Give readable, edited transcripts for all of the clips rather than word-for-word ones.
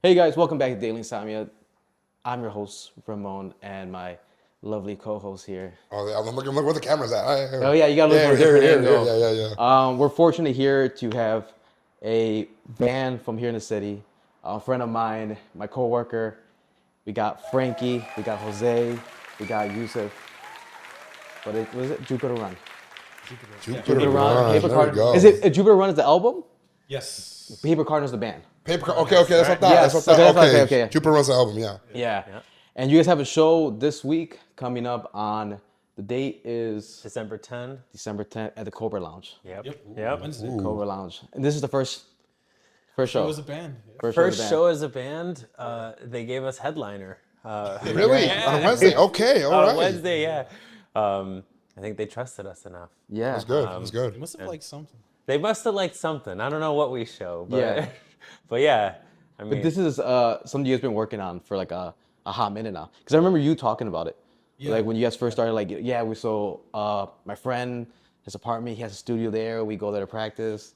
Hey guys, welcome back to Daily Insomnia. I'm your host, Ramon, and my lovely co-host here. Oh, yeah, look where the camera's at. Oh yeah, you gotta look Yeah, for a different angle. yeah. We're fortunate here to have a band from here in the city, a friend of mine, my coworker. We got Frankie, we got Jose, we got Yusuf. But it was it Jupiter Run. Jupiter Run. Paper There we Cardinal. go. Is it Jupiter Run is the album? Yes. Paper Cardinal's the band. Okay, that's what that. Yes, That's what okay, that. that's what I Okay, said, okay. Jupiter Run's the album. Yeah. Yeah. And you guys have a show this week coming up on the date is December 10th. December 10th at the Cobra Lounge. Yep. Wednesday. Cobra Lounge. And this is the first show. It was a band. Yeah. First show as a band, they gave us headliner. Really? On Wednesday? Okay, all right. On Wednesday, yeah. I think they trusted us enough. Yeah. That's good. That's You good. must have liked something. They must have liked something. I don't know what we show, but Yeah. but yeah. I mean, But this is something you guys been working on for like a hot minute now. Because I remember you talking about it. Yeah. Like when you guys first started, like, yeah, my friend, his apartment, he has a studio there. We go there to practice.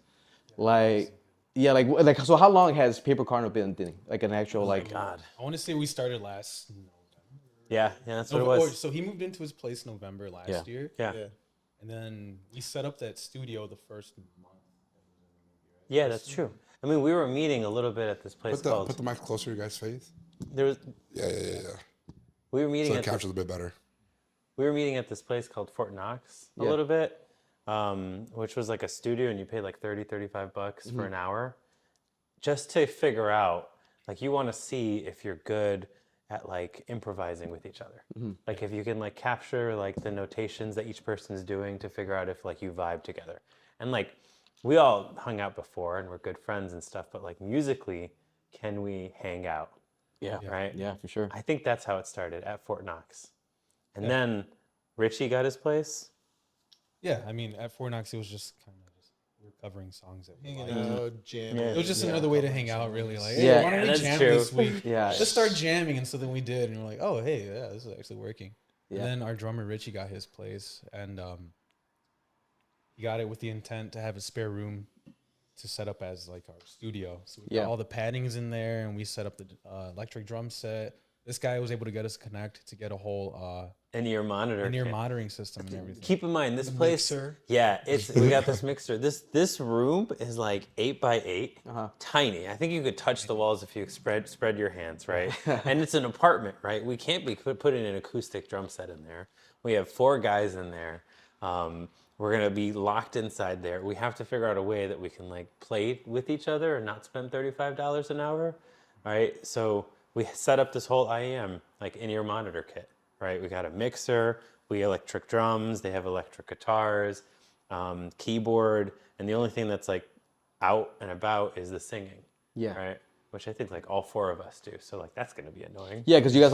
Like, yeah, like so how long has Paper Cardinal been doing? Like an actual, like, God. I want to say we started last November. Yeah, that's what it Or- was. So he moved into his place November last Yeah. year. Yeah. And then we set up that studio the first month. Yeah, that's true. I mean, we were meeting a little bit at this place called. Put the mic closer to your guys' face. There was. Yeah. We were meeting So it at this, captures a bit better. we were meeting at this place called Fort Knox a Yeah. little bit, which was like a studio, and you paid like $35 for an hour, just to figure out, like, you want to see if you're good at like improvising with each other, like if you can like capture like the notations that each person is doing to figure out if like you vibe together, and like we all hung out before and we're good friends and stuff, but like musically, can we hang out? yeah, Right? yeah, for sure. I think that's how it started at Fort Knox. And then Richie got his place. Yeah, I mean, at Fort Knox, it was just kind of just we were covering songs that we liked. Jamming. Yeah. It was just another way to hang out, really. Like, hey, Yeah. why don't we That's jam true. this week? Yeah. Let's start jamming. And so then we did, and we're like, oh, hey, yeah, this is actually working. Yeah. And then our drummer Richie got his place, and he got it with the intent to have a spare room to set up as like our studio. So we got all the paddings in there, and we set up the electric drum set. This guy was able to get us connect to get a whole In-ear monitor. in-ear kit. monitoring system and everything. Keep in mind, this place. mixer. Yeah, we got this mixer. This room is like 8 by 8, tiny. I think you could touch the walls if you spread your hands, right? And it's an apartment, right? We can't be putting an acoustic drum set in there. We have 4 guys in there. We're gonna be locked inside there. We have to figure out a way that we can like play with each other and not spend $35 an hour, right? So we set up this whole IEM like in-ear monitor kit, right? We got a mixer, we electric drums, they have electric guitars, keyboard, and the only thing that's like out and about is the singing, Yeah. right? Which I think like all 4 of us do. So like that's gonna be annoying. Yeah, because you guys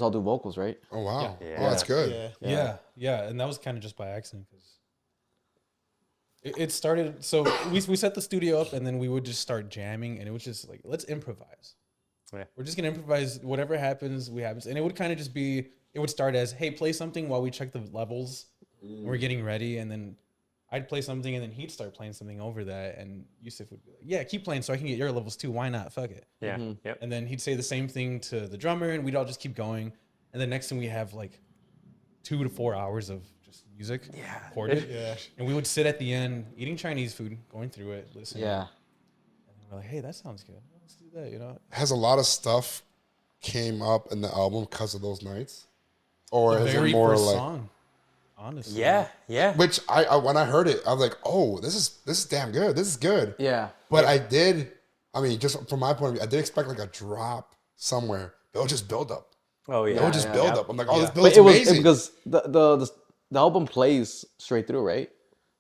all do vocals, right? Oh wow. Yeah. Oh, that's good. Yeah, and that was kind of just by accident because it started. So we set the studio up, and then we would just start jamming, and it was just like, let's improvise. Yeah. We're just gonna improvise. Whatever happens, and it would kind of just be. It would start as, hey, play something while we check the levels. We're getting ready, and then I'd play something, and then he'd start playing something over that, and Yusuf would be like, yeah, keep playing so I can get your levels too. Why not? Fuck it. Yeah. Yep. And then he'd say the same thing to the drummer, and we'd all just keep going. And the next thing we have like 2 to 4 hours of just music recorded. And we would sit at the end eating Chinese food, going through it, listening. Yeah. And we're like, hey, that sounds good. Let's do that, you know? Has a lot of stuff came up in the album because of those nights, or The is very it more first like? song, honestly. Yeah. Which I when I heard it, I was like, oh, this is damn good. This is good. Yeah. But I mean, just from my point of view, I did expect like a drop somewhere. It'll just build up. Oh yeah. It'll just build up. I'm like, oh, this But build's it was amazing. because the album plays straight through, right?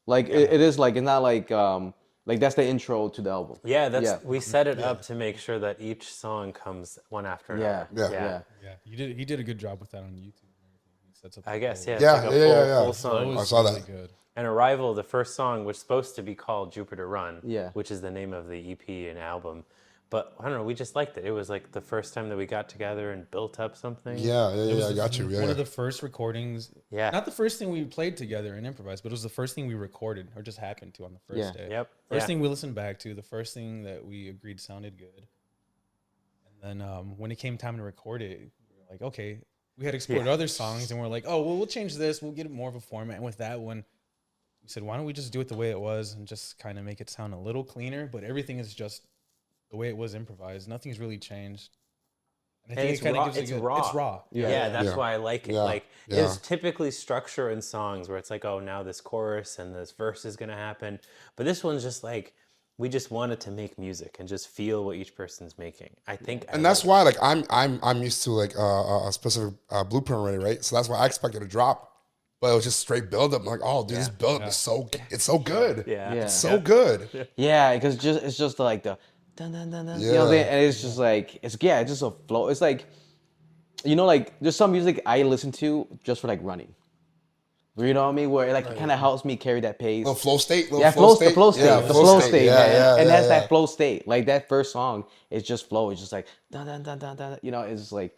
Like it is like it's not like that's the intro to the album. Yeah, we set it up to make sure that each song comes one after Yeah. another. Yeah. Yeah, he did a good job with that on YouTube and everything. He sets up I guess, yeah. It's Yeah, like a yeah. full song. I saw that. Good. And Arrival, the first song, was supposed to be called Jupiter Run, Yeah. which is the name of the EP and album. But I don't know, we just liked it. It was like the first time that we got together and built up something. Yeah, I It got you. was Yeah, one of the first recordings. Yeah. Not the first thing we played together and improvised, but it was the first thing we recorded or just happened to on the first Yeah. day. Yep. First Yeah. thing we listened back to, the first thing that we agreed sounded good. And And when it came time to record it, we were like, okay, we had explored other songs, and we're like, oh, well, we'll change this. We'll get it more of a format. And with that one, we said, why don't we just do it the way it was and just kind of make it sound a little cleaner? But everything is just the way it was improvised. Nothing's really changed. And I think it kind of gives it raw. It's raw. Yeah, that's why I like it. Yeah. Like, Yeah. there's typically structure in songs where it's like, oh, now this chorus and this verse is gonna happen. But this one's just like, we just wanted to make music and just feel what each person's making. I think, And that's why, like, I'm used to like a specific blueprint already, right? So that's why I expected a drop, but it was just straight build up. I'm like, oh, dude, this build up is it's so good. Yeah. It's so good. Yeah, because it's just like the dun dun dun dun. You know what I'm saying? And it's just like it's just a flow. It's like, you know, like there's some music I listen to just for like running. You know what I mean? Where it kind of helps me carry that pace. Little flow state. The flow state. Yeah, The flow state, man. And that's yeah. that flow state. Like that first song, it's just flow. It's just like dun dun dun dun dun. You know, it's just like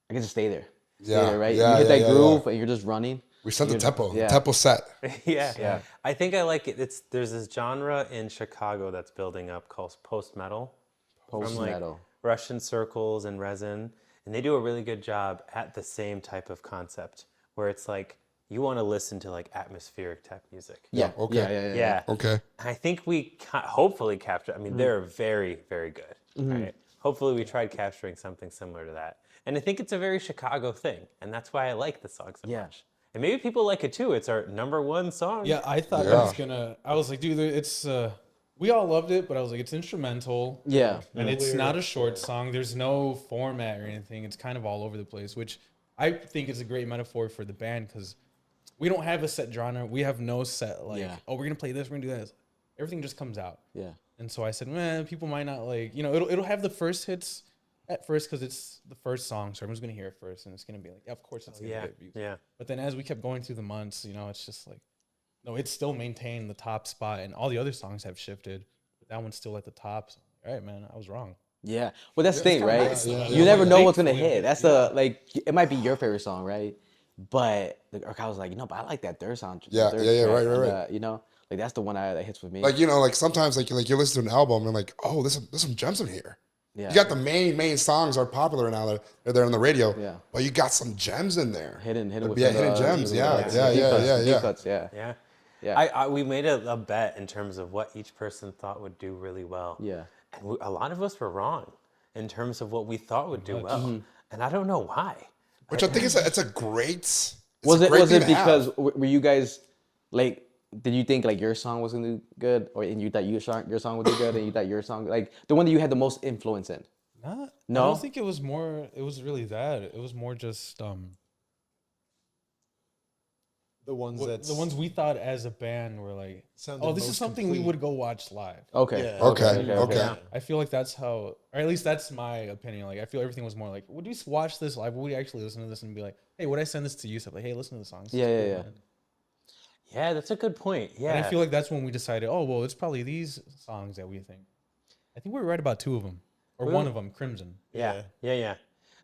I can just stay there. Stay there, right? Yeah, you hit that yeah, groove and you're just running. We set the tempo. Yeah. Tempo set. yeah. I think I like it. There's this genre in Chicago that's building up called post metal. Post metal. Russian circles and resin, and they do a really good job at the same type of concept where it's like you want to listen to like atmospheric type music. Yeah. Okay. Yeah. Okay. I think we hopefully capture. I mean, they're very, very good. Right. Hopefully, we tried capturing something similar to that, and I think it's a very Chicago thing, and that's why I like the song so much. And maybe people like it too. It's our #1 song. Yeah, I thought I was like, dude, it's we all loved it, but I was like, it's instrumental. Yeah. And it's not a short song. There's no format or anything. It's kind of all over the place, which I think is a great metaphor for the band because we don't have a set genre. We have no set oh, we're gonna play this, we're gonna do that. Everything just comes out. Yeah. And so I said, man, people might not like, it'll have the first hits at first because it's the first song, so everyone's gonna hear it first, and it's gonna be like, yeah, of course it's gonna get views. Yeah. But then as we kept going through the months, it's just like, no, it's still maintained the top spot, and all the other songs have shifted, but that one's still at the top. So, all right, man, I was wrong. Yeah. Well, that's the thing, right? nice. You never know what's gonna hit. That's it might be your favorite song, right? But I was like, but I like that third song. Yeah, third right, track, like that's the one that hits with me. Like, like sometimes like you listen to an album and like, oh, there's some gems in here. Yeah. You got the main songs are popular now. They're there on the radio. Yeah. But you got some gems in there. hidden with hidden gems. Yeah. Deep cuts, yeah. Yeah. We made a bet in terms of what each person thought would do really well. Yeah. And a lot of us were wrong in terms of what we thought would do well. And I don't know why. Which I think it's a great. Was it because were you guys like? Did you think like your song was gonna do good, and you thought your song would do good, and you thought your song like the one that you had the most influence in? No, I No? don't think it was more. It was really that. It was more just The ones the ones we thought as a band were like, Sounded oh, this is most something we complete. would go watch live. Okay. Yeah. Okay. I feel like that's how, or at least that's my opinion. Like, I feel everything was more like, would we watch this live? Would we actually listen to this and be like, hey, would I send this to you? Like, hey, listen to the songs. Yeah. Yeah, that's a good point. Yeah. And I feel like that's when we decided, oh, well, it's probably these songs that we think. I think we were right about 2 of them, or one of them, Crimson. Yeah.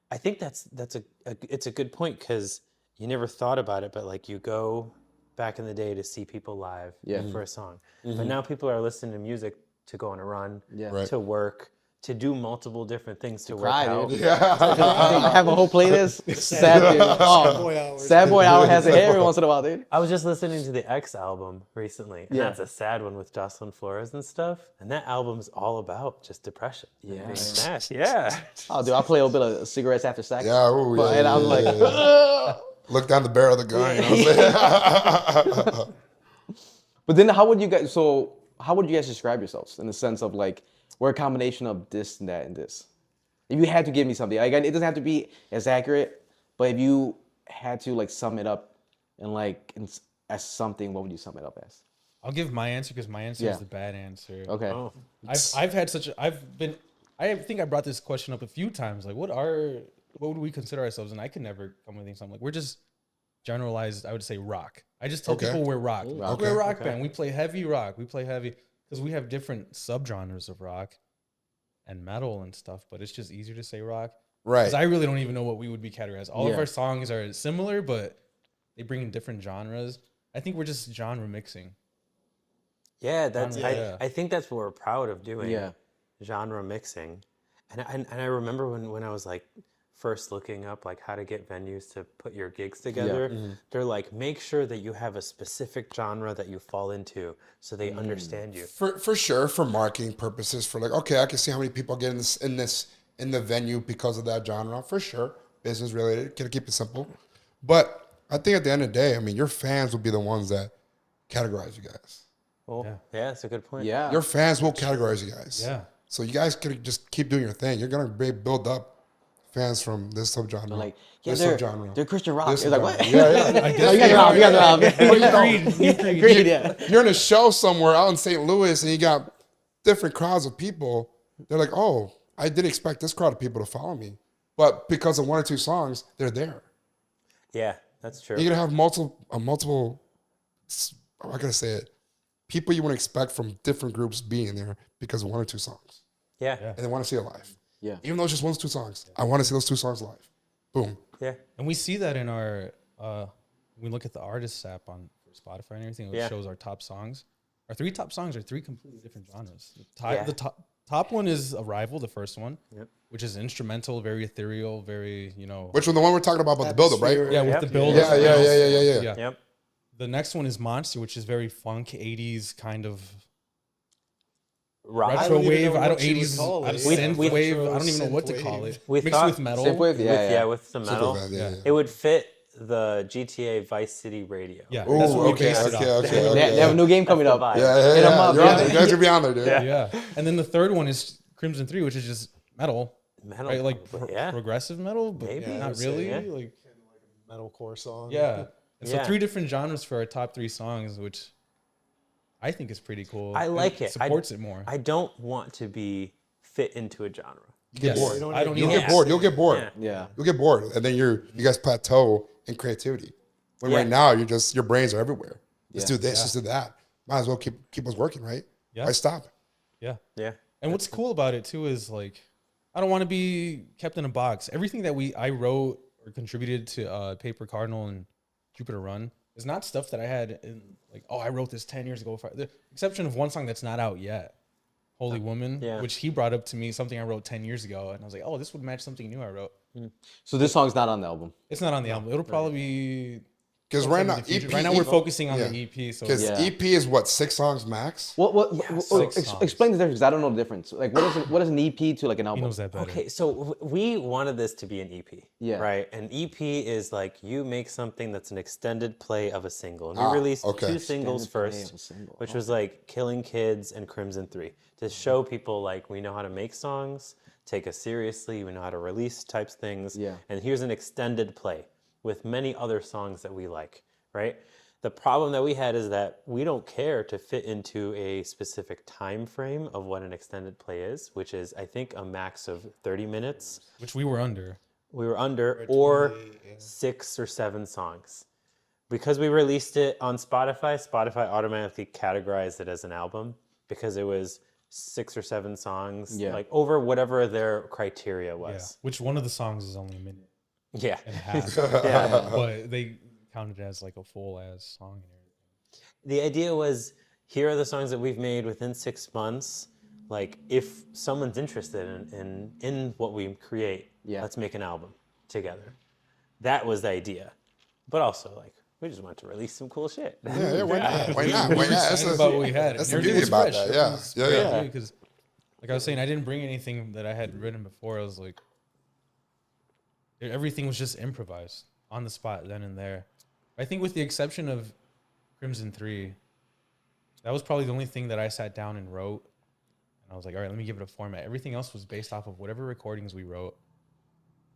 I think it's a good point because you never thought about it, but like you go back in the day to see people live for a song. But now people are listening to music to go on a run, Right. to work, to do multiple different things to work cry, out. dude. I have a whole playlist. Sad dude. Boy hours. Sad boy hour has it every once in a while, dude. I was just listening to the X album recently, and Yeah. that's a sad one with Jocelyn Flores and stuff. And that album's all about just depression. and being smashed. Yeah. Oh, dude, I'll play a little bit of cigarettes after sex. Yeah. Ooh, yeah. And I'm like, Look down the barrel of the gun. You know what I'm saying? but then how would you guys describe yourselves in the sense of like, we're a combination of this and that and this? If you had to give me something, like it doesn't have to be as accurate, but if you had to like sum it up as something, what would you sum it up as? I'll give my answer because my answer is the bad answer. Okay. Oh. I think I brought this question up a few times. Like, what would we consider ourselves? And I could never come with anything. So I'm like, we're just generalized, I would say rock. I just tell people we're rock. We're a rock band. We play heavy rock. We play heavy because we have different subgenres of rock and metal and stuff, but it's just easier to say rock. Right. Because I really don't even know what we would be categorized. All of our songs are similar, but they bring in different genres. I think we're just genre mixing. Yeah, Yeah. I think that's what we're proud of doing. Yeah. Genre mixing. And I remember when I was like first looking up like how to get venues to put your gigs together, they're like, make sure that you have a specific genre that you fall into so they understand you. For sure, for marketing purposes, for like, okay, I can see how many people get in the venue because of that genre. For sure, business related. Gotta keep it simple. But I think at the end of the day, I mean, your fans will be the ones that categorize you guys. Well, yeah, that's a good point. Yeah. Your fans will categorize you guys. Yeah. So you guys can just keep doing your thing. You're gonna build up fans from this subgenre. Like, yeah, this they're subgenre. Christian rock. This It's like, subgenre. what? Yeah. You guys are wrong. Agreed, yeah. You're in a show somewhere out in St. Louis and you got different crowds of people. They're like, oh, I didn't expect this crowd of people to follow me. But because of one or two songs, they're there. Yeah, that's true. You're going to have multiple, how can I say it? People you wouldn't expect from different groups being there because of one or two songs. Yeah. And they want to see it live. Yeah. Even though it's just one or two songs. I want to see those two songs live. Boom. Yeah. And we see that in our, we look at the artists app on Spotify and everything, it shows our top songs. Our 3 top songs are 3 completely different genres. The top one is Arrival, the first one, which is instrumental, very ethereal, very, Which one? The one we're talking about the build-up, right? Yeah, with the build-up. Yeah. Yep. The next one is Monster, which is very funk, 80s kind of Rock. retro wave. I don't what you would 80s call it. synth With- wave. I don't even know synth what to wave. call it. We Mixed thought- with metal. Synthwave? Yeah. With some metal. Yeah. It would fit the GTA Vice City radio. Yeah, Ooh, that's what we okay, based it okay, off. okay. They have a new game coming the up. vibe. Yeah. Hit 'em up, You're on yeah. there. You guys will be on there, dude. Yeah. And then the third one is Crimson 3, which is just metal. Metal, Right? Like probably, yeah. progressive metal, but Maybe. not I'd say, really. yeah. Like, Metalcore song. yeah. And so Yeah. 3 different genres for our top 3 songs, which I think is pretty cool. I like it. Supports it more. I don't want to be fit into a genre. You get bored. I don't You'll either. get bored. You'll get bored. Yeah. Yeah. You'll get bored, and then you guys plateau in creativity. When Yeah. right now your brains are everywhere. Let's Yeah. do this. Let's do that. Might as well keep us working, right? Yeah. Why stop? Yeah. Yeah. And what's cool about it too is like, I don't want to be kept in a box. Everything that I wrote or contributed to Paper Cardinal and Jupiter Run is not stuff that I had in like, oh, I wrote this 10 years ago. The exception of one song that's not out yet, Holy Woman, yeah. which he brought up to me, something I wrote 10 years ago. And I was like, oh, this would match something new I wrote. So this song's not on the album. It's not on the album. It'll probably be Because sometime right in now, the future. Right now we're focusing on yeah. the EP. So Because Yeah. EP is what, 6 songs max? songs. Explain the difference. I don't know the difference. Like, what is an EP to like an he album? knows that better. Okay, so we wanted this to be an EP. Yeah. Right? An EP is like you make something that's an extended play of a single. And we Ah, released okay. 2 singles Extended play first, of a single. which was like Killing Kids and Crimson 3, to show people like we know how to make songs, take us seriously, we know how to release types things. Yeah. And here's an extended play with many other songs that we like, right? The problem that we had is that we don't care to fit into a specific time frame of what an extended play is, which is I think a max of 30 minutes. Which we were under. We were under, or 6 or 7 songs. Because we released it on Spotify, Spotify automatically categorized it as an album because it was 6 or 7 songs, Yeah. like over whatever their criteria Yeah. was. Which one of the songs is only a minute Yeah. and a half. Yeah. But they counted it as like a full ass song and everything. The idea was, here are the songs that we've made within 6 months. Like, if someone's interested in what we create, Yeah. let's make an album together. That was the idea. But also, like, we just wanted to release some cool shit. Yeah, why not? Why not? We Why were not? excited about what we had. That's the Everything beauty was about fresh. that. Yeah. Everything was Yeah, fresh, yeah. Because, like I was saying, I didn't bring anything that I had written before. I was like, everything was just improvised on the spot then and there. I think with the exception of Crimson 3, that was probably the only thing that I sat down and wrote. And I was like, all right, let me give it a format. Everything else was based off of whatever recordings we wrote.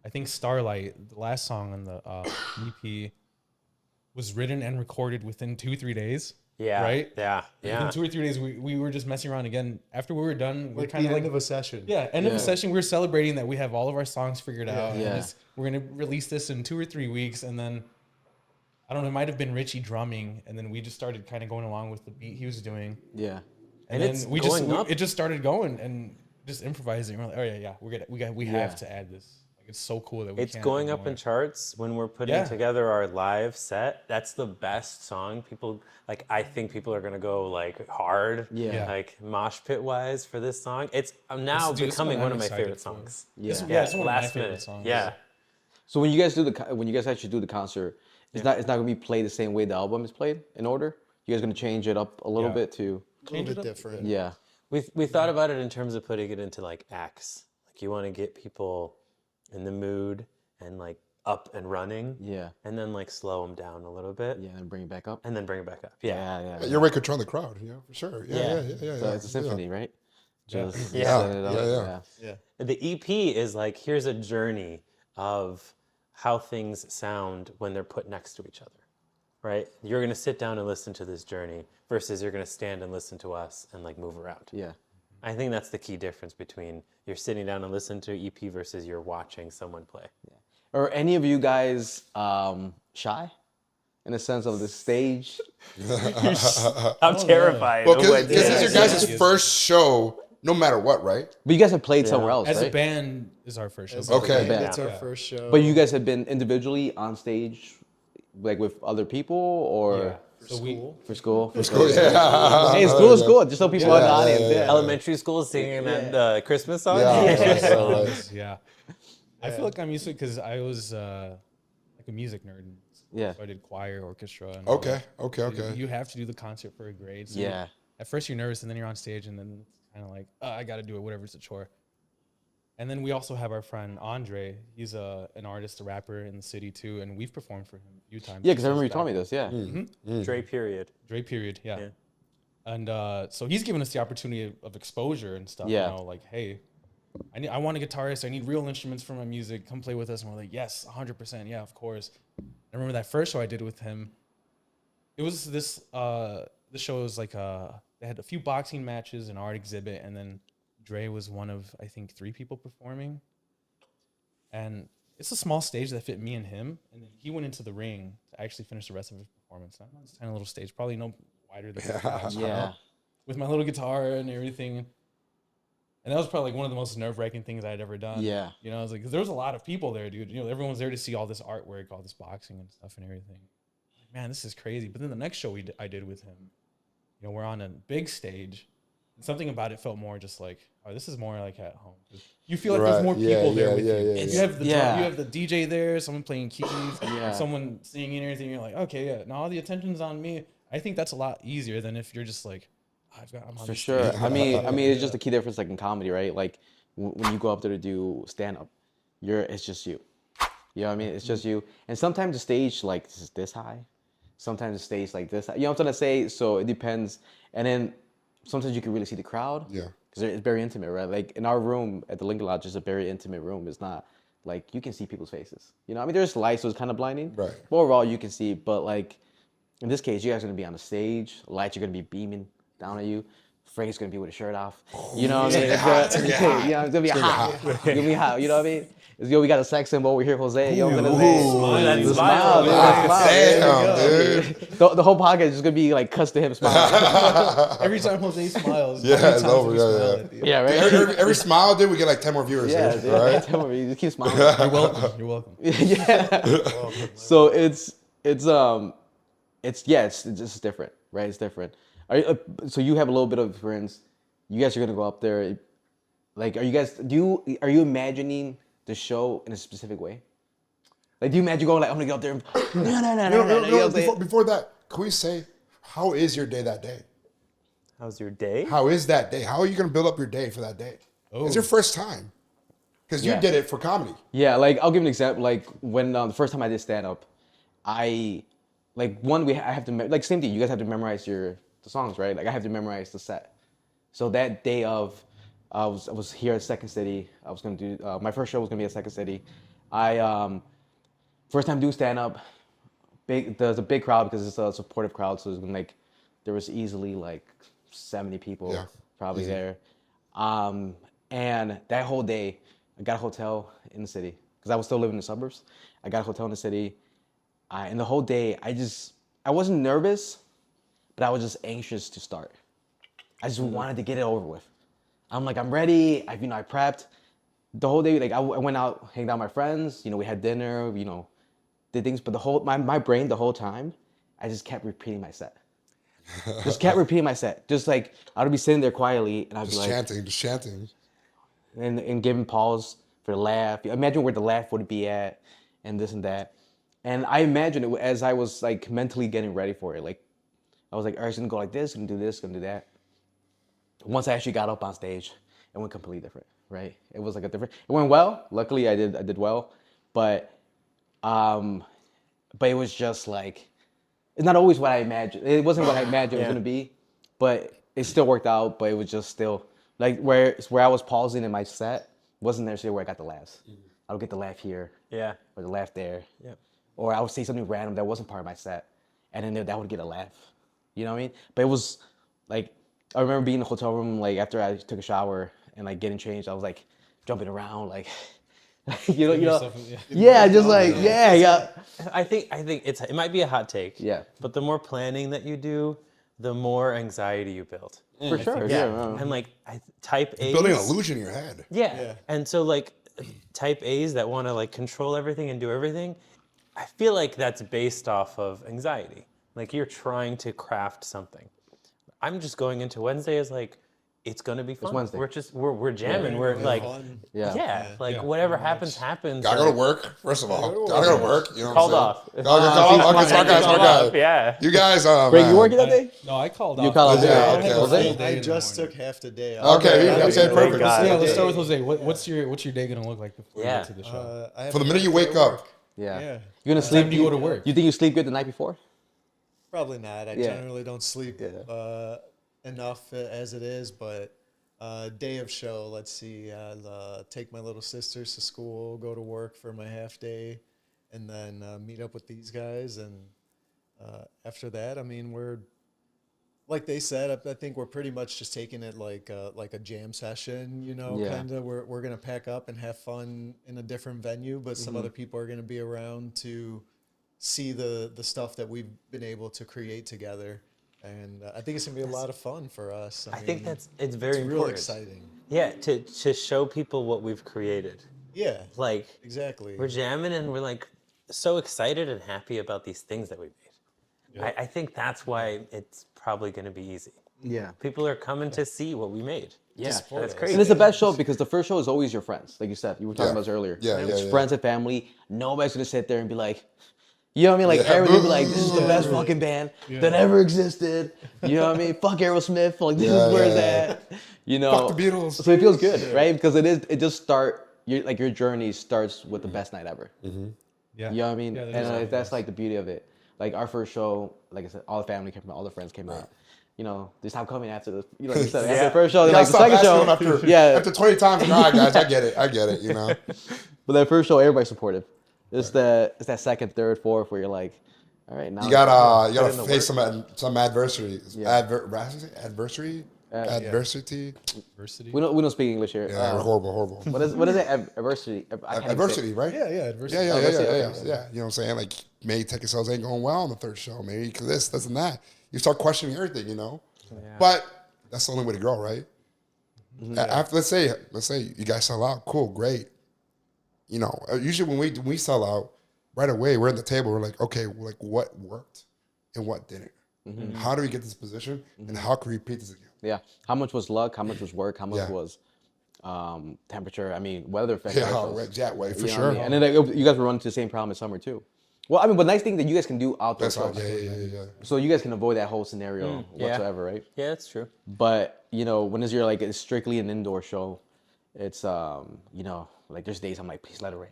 I think Starlight, the last song on the EP, was written and recorded within 2-3 days. Yeah. Right? Yeah. Within Yeah. 2 or 3 days, we were just messing around again. After we were done, we were Like kind the of end like, of a session. yeah, end of Yeah. a session. We were celebrating that we have all of our songs figured out. Yeah. And we're going to release this in 2 or 3 weeks. And then, I don't know, it might have been Richie drumming. And then we just started kind of going along with the beat he was doing. Yeah. And then it's going up. it just started going and just improvising. We're like, oh yeah, we have to add this. Like, it's so cool that we It's can't going up ignore in it. charts when we're putting together our live set. That's the best song. People like. I think people are gonna go like hard, Yeah. like mosh pit wise for this song. It's now Dude, it's becoming one one I'm of my excited favorite for. songs. It's, Yeah. it's one of my Last favorite minute. songs. Yeah. So when you guys do when you guys actually do the concert, it's not gonna be played the same way the album is played in order. You guys gonna change it up a little Yeah. bit to A little bit different. yeah. We thought about it in terms of putting it into like acts. Like you want to get people in the mood and like up and running. Yeah. And then like slow them down a little bit. Yeah, and bring it back up. And then bring it back up. Yeah. You're way controlling the crowd, for sure. Yeah. So it's a symphony, right? Just Yeah. set it up. Yeah. The EP is like, here's a journey of how things sound when they're put next to each other, right? You're going to sit down and listen to this journey versus you're going to stand and listen to us and like move around. Yeah. I think that's the key difference between you're sitting down and listening to EP versus you're watching someone play. Are any of you guys shy in the sense of the stage? I'm terrified. Well, of because what- this is your guys' Yeah. first show, no matter what, right? But you guys have played somewhere else, As right? a band, is our first show. Okay. It's our first show. But you guys have been individually on stage, like with other people, or Yeah. So we for school? For Oh, yeah. Hey, school is cool. Just so people in the audience. Yeah. Elementary school singing that Christmas song? Yeah. Right. yeah. I feel like I'm used to it because I was like a music nerd. Yeah. So I did choir, orchestra. And all Okay. that. Okay. You have to do the concert for a grade. So Yeah. At first you're nervous, and then you're on stage, and then it's kind of like, I got to do it, whatever, it's a chore. And then we also have our friend Andre. He's an artist, a rapper in the city too, and we've performed for him a few times. Yeah, because I remember you told me this. Yeah. Dre period. Dre period, yeah. Yeah. And so he's given us the opportunity of exposure and stuff. Yeah. You know, like, hey, I want a guitarist. I need real instruments for my music. Come play with us. And we're like, yes, 100%. Yeah, of course. I remember that first show I did with him. It was this show was like they had a few boxing matches, an art exhibit, and then Dre was one of, I think, 3 people performing. And it's a small stage that fit me and him. And then he went into the ring to actually finish the rest of his performance. And I'm on this tiny little stage, probably no wider than this house, you know, Yeah. with my little guitar and everything. And that was probably like one of the most nerve-wracking things I'd ever done. Yeah. You know, I was like, 'cause there was a lot of people there, dude. You know, everyone was there to see all this artwork, all this boxing and stuff and everything. Like, man, this is crazy. But then the next show I did with him, you know, we're on a big stage. And something about it felt more just like, oh, this is more like at home. You feel like there's Right. more Yeah, people there yeah, with yeah, you. yeah, You yeah. have the Yeah. you have the DJ there, someone playing keys, Yeah. someone singing and everything. You're like, okay, yeah. Now all the attention's on me. I think that's a lot easier than if you're just like, I'm on For this sure. stage. I mean, it's just a key difference, like in comedy, right? Like when you go up there to do stand up, it's just you. You know what I mean? It's just you. And sometimes the stage like is this high, sometimes the stage like this high. You know what I'm trying to say? So it depends. And then sometimes you can really see the crowd. Yeah. Because it's very intimate, right? Like in our room at the Lincoln Lodge, it's a very intimate room. It's not like you can see people's faces. You know, I mean, there's lights, so it's kind of blinding. Right. But overall, you can see. But like in this case, you guys are gonna be on the stage. Lights are gonna be beaming down at you. Frank's gonna be with a shirt off. You know what I mean? It's gonna be hot. It's gonna be hot. You know what I mean? We got a sex symbol over here, Jose. You know what I'm saying? That The smile, dude, man. the smile. Damn, dude. The whole podcast is gonna be like cuts to him smiling. Every time Jose smiles, Yeah, how many it's times over, have we yeah, smiled yeah. at you? Yeah, right. Every smile, dude, we get like 10 more viewers. Yeah, Dude, dude, right? tell me, you just keep smiling. You're welcome. You're welcome. Yeah. So it's just different, right? It's different. So you have a little bit of experience. You guys are gonna go up there. Like, are you imagining the show in a specific way? Like, do you imagine going like, I'm gonna go up there and no. You know what I'm saying? Before that, can we say, how is your day that day? How's your day? How is that day? How are you going to build up your day for that day? It's your first time. Because you Yeah. did it for comedy. Yeah, like I'll give an example. Like when the first time I did stand up, I have to like same thing. You guys have to memorize the songs, right? Like I have to memorize the set. So that day of, I was here at Second City. I was gonna do my first show was gonna be at Second City. First time doing stand up. There's a big crowd because it's a supportive crowd. So there was easily like 70 people probably there. And that whole day, I got a hotel in the city because I was still living in the suburbs. I got a hotel in the city. And the whole day, I wasn't nervous, but I was just anxious to start. I just wanted to get it over with. I'm like, I'm ready. I prepped. the whole day, like I went out, hanged out with my friends. We had dinner. Did things. But my brain the whole time, I just kept repeating my set. Just kept repeating my set. Just like I would be sitting there quietly, and I'd be like just chanting. and giving pause for the laugh. Imagine where the laugh would be at, and this and that. And I imagined it as I was like mentally getting ready for it. Like I was like, all right, it's gonna go like this, gonna do this, gonna do that. Once I actually got up on stage, it went completely different, right? It was like it went well. Luckily, I did well, but it was just like, it's not always what I imagined. It wasn't what I imagined it was gonna be, but it still worked out. But it was just still like where I was pausing in my set wasn't necessarily where I got the laughs. I would get the laugh here, Yeah. or the laugh there, Yep. or I would say something random that wasn't part of my set, and then that would get a laugh. You know what I mean? But it was like, I remember being in the hotel room like after I took a shower and like getting changed. I was like jumping around like, yeah, just like yeah. I think it might be a hot take. Yeah. But the more planning that you do, the more anxiety you build. For sure. Yeah. And like type A's. Building an illusion in your head. Yeah. And so like type A's that want to like control everything and do everything, I feel like that's based off of anxiety. Like you're trying to craft something. I'm just going into Wednesday as like, it's gonna be fun. It's Wednesday. We're jamming. We're like, Yeah. whatever happens. Gotta go to work, first of all. Gotta go to work. You know Called what I'm off. saying? Okay, smart guy. Yeah. You guys, Greg, you working that day? No, I called You off. called off. Yeah, I okay, have a okay. full day I in the just morning. took half the day. Okay, okay, perfect. God. Yeah, let's start with Jose. What's your day gonna look like before you Yeah. get to the show? For the minute you wake up, Yeah. Yeah. You're gonna sleep. time do you go to work? You think you sleep good the night before? Probably not. I Yeah. generally don't sleep enough as it is, but day of show, let's see, I'll take my little sisters to school, go to work for my half day, and then meet up with these guys. And after that, I mean, we're, like they said, I think we're pretty much just taking it like a jam session, Yeah. kind of. We're going to pack up and have fun in a different venue, but some other people are going to be around to see the stuff that we've been able to create together. And I think it's going to be a lot of fun for us. I think it's very it's important. real exciting. Yeah, to show people what we've created. Yeah, Like exactly. we're jamming and we're like so excited and happy about these things that we made. I think that's why it's probably going to be easy. Yeah. People are coming to see what we made. Yeah. That's crazy. And it's the best show because the first show is always your friends, like you said. You were talking Yeah. about this earlier. Yeah, It's yeah. friends and family. Nobody's gonna sit there and be like, you know what I mean? Like everybody be like, this is the best fucking band that ever existed. You know what I mean? Fuck Aerosmith. Like this is where it's at. You know. Fuck the Beatles. So it feels good, right? Because it just your journey starts with the best night ever. Yeah. You know what I mean? Yeah, And that's like the beauty of it. Like our first show, like I said, all the family came out, all the friends came out. You know, they stopped coming after the, like you said, after the first show. You Like gotta the stop second asking show, them after 20 times. All right, guys, I get it, you know. But that first show, everybody's supportive. It's that second, third, fourth where you're like, all right, now You gotta put in the face work. some adversity. Yeah. Adversity? Yeah. Adversity? Diversity. We don't speak English here. Yeah, horrible. What is it? Adversity. I can't even say Adversity, it. right? yeah, adversity. Yeah. Adversity, You okay. know what I'm saying? Like, maybe Tech Sales ain't going well on the third show. Maybe because this and that. You start questioning everything, you know? But that's the only way to grow, right? After let's say you guys sell out, cool, great. You know, usually when we sell out, right away we're at the table. We're like, okay, like what worked and what didn't. How do we get this position, and how can we repeat this again? Yeah. How much was luck? How much was work? How much Yeah. was temperature? I mean, weather effect. Yeah, also. right, that way for You know what sure. I mean? And then like, you guys were running into the same problem in summer too. Well, I mean, but nice thing that you guys can do outdoor That's all. shows. Yeah. So you guys can avoid that whole scenario yeah. whatsoever, right? Yeah, that's true. But you know, when it's it's strictly an indoor show, it's you know, like there's days I'm like, please let it rain.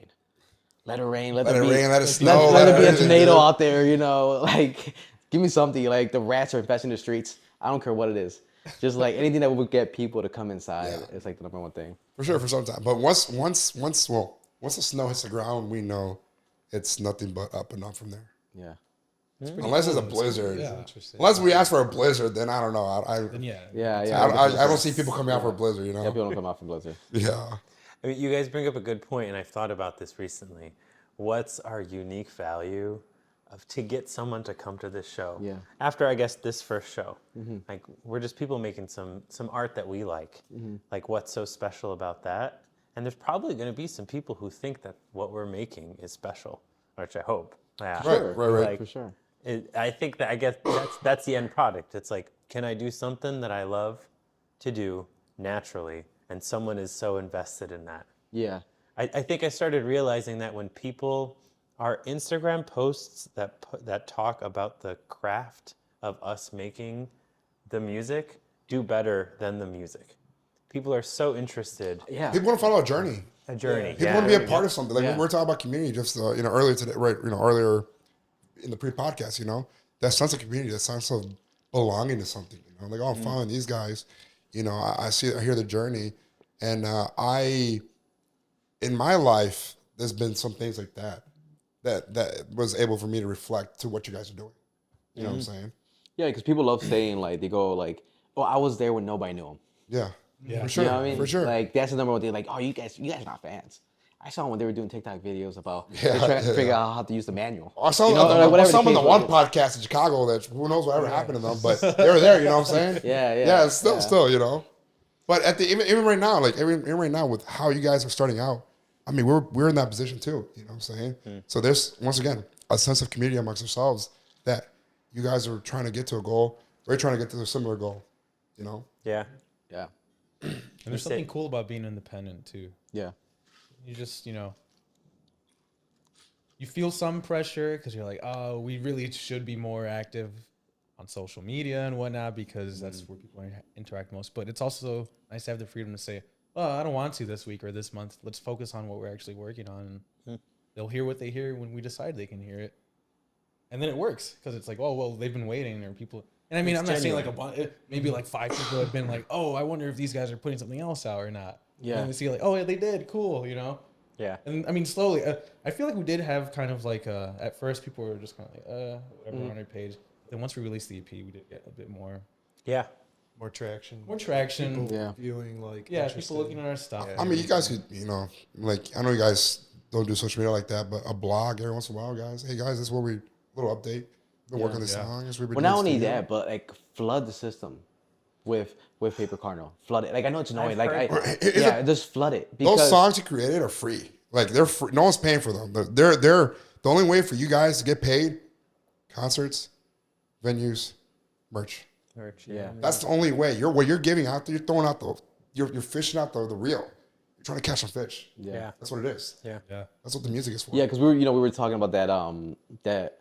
Let it rain, let it rain, let it snow. let it be a everything, tornado dude. out there, you know, like give me something. Like the rats are infesting the streets. I don't care what it is. Just like anything that would get people to come inside, Yeah. it's like the number one thing. For sure, for some time. But once the snow hits the ground, we know it's nothing but up and up from there. Yeah. Unless it's a blizzard. Yeah. Unless we ask for a blizzard, then I don't know. Then yeah. Yeah. I don't see people coming out for a blizzard, you know? Yeah, people don't come out from Blizzard. Yeah. I mean, you guys bring up a good point, and I've thought about this recently. What's our unique value to get someone to come to this show? Yeah. After, I guess, this first show. Like, we're just people making some art that we like. Like, what's so special about that? And there's probably going to be some people who think that what we're making is special, which I hope. Yeah. Right. For sure. I think that I guess that's the end product. It's like, can I do something that I love to do naturally, and someone is so invested in that? Yeah. I think I started realizing that when people, our Instagram posts that talk about the craft of us making the music do better than the music. People are so interested. Yeah. People want to follow a journey. A journey. People want to be a part of something. Like Yeah. we're talking about community just earlier today, right? Earlier in the pre-podcast, that sense of community, that sense of belonging to something. Like, oh, I'm following these guys. I hear the journey, and in my life, there's been some things like that was able for me to reflect to what you guys are doing. You know what I'm saying? Yeah, because people love saying like, they go like, oh, I was there when nobody knew him. Yeah. Yeah. For sure. You know what I mean? For sure. Like that's the number one thing. Like, oh, you guys not fans. I saw them when they were doing TikTok videos about Yeah, they're trying to yeah, figure out how to use the manual. I saw, like, whatever some the on the case one was. podcast in Chicago that who knows whatever happened to them, but they were there. You know what I'm saying? Yeah. It's still. But even right now, like even right now with how you guys are starting out, I mean, we're in that position too. You know what I'm saying? So there's once again a sense of community amongst ourselves that you guys are trying to get to a goal. We're trying to get to a similar goal. Yeah. Yeah. And there's something cool about being independent too. Yeah. You just, you feel some pressure because you're like, oh, we really should be more active on social media and whatnot because that's where people interact most. But it's also nice to have the freedom to say, oh, I don't want to this week or this month. Let's focus on what we're actually working on. And they'll hear what they hear when we decide they can hear it. And then it works because it's like, oh, well, they've been waiting or people. And I mean, I'm not saying like a bunch, maybe like 5 people have been like, oh, I wonder if these guys are putting something else out or not. Yeah. And they see like, oh, yeah, they did. Cool, Yeah. And I mean, slowly, I feel like we did have kind of like, at first people were just kind of like, whatever on our page. Then once we released the EP, we did get a bit more. Yeah. More traction. People, Yeah. Viewing like. Yeah, interested. people looking at our stuff. I mean, you guys could, like I know you guys don't do social media like that, but a blog every once in a while, guys. Hey guys, this is where we little update. Been working this song. Well, not only that, but like flood the system with Paper Cardinal. Flood it. Like I know it's annoying. Just flood it. Because Those songs you created are free. Like they're free. No one's paying for them. They're the only way for you guys to get paid. Concerts, venues, merch. Yeah. That's the only way. You're giving out there. You're throwing out you're fishing out the reel. You're trying to catch some fish. Yeah. That's what it is. Yeah. That's what the music is for. Yeah, because we were talking about that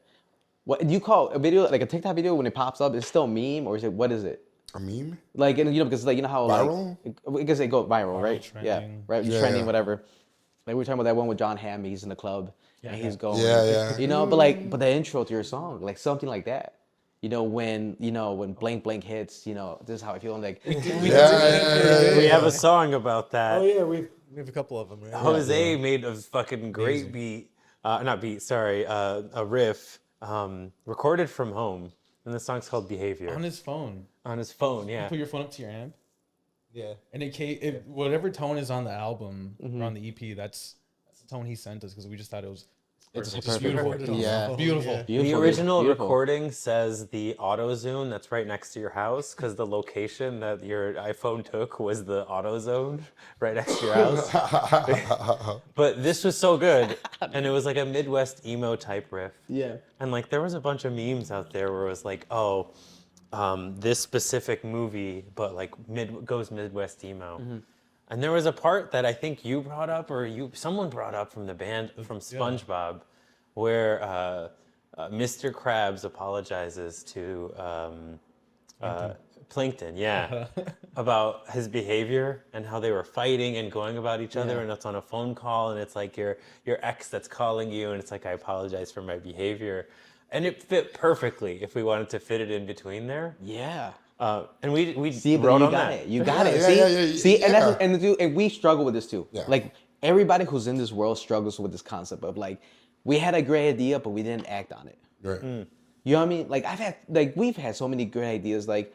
what do you call a video, like a TikTok video when it pops up? It's still a meme or is it, what is it? A meme? Like, because like, how Viral? like, I guess they go viral, right? trending. Yeah, right. Yeah, Trending, yeah. whatever. Like we were talking about that one with John Hamm. He's in the club and he's going, Yeah. but the intro to your song, like something like that. When blank blank hits, this is how I feel. I'm like, We have a song about that. Oh yeah, we have a couple of them. Right? Jose made a fucking great beat, a riff, recorded from home, and the song's called Behavior. On his phone. On his phone, yeah. Put your phone up to your amp. Yeah. And whatever tone is on the album or on the EP, that's the tone he sent us because we just thought it was It's perfect. perfect. Beautiful. Yeah. Beautiful. Yeah. Beautiful, The original beautiful. recording says the auto zone that's right next to your house because the location that your iPhone took was the auto zone right next to your house. But this was so good, and it was like a Midwest emo type riff. Yeah. And like there was a bunch of memes out there where it was like, this specific movie, but like goes Midwest emo. And there was a part that I think you brought up, or someone brought up from the band from SpongeBob, where Mr. Krabs apologizes to Plankton, about his behavior and how they were fighting and going about each other, and it's on a phone call, and it's like your ex that's calling you, and it's like, I apologize for my behavior. And it fit perfectly if we wanted to fit it in between there. Yeah. And we See, but wrote you on got that. it. You got it. Yeah, See, and yeah. and we struggle with this too. Yeah. Like everybody who's in this world struggles with this concept of like, we had a great idea, but we didn't act on it. Right. You know what I mean? Like we've had so many great ideas. Like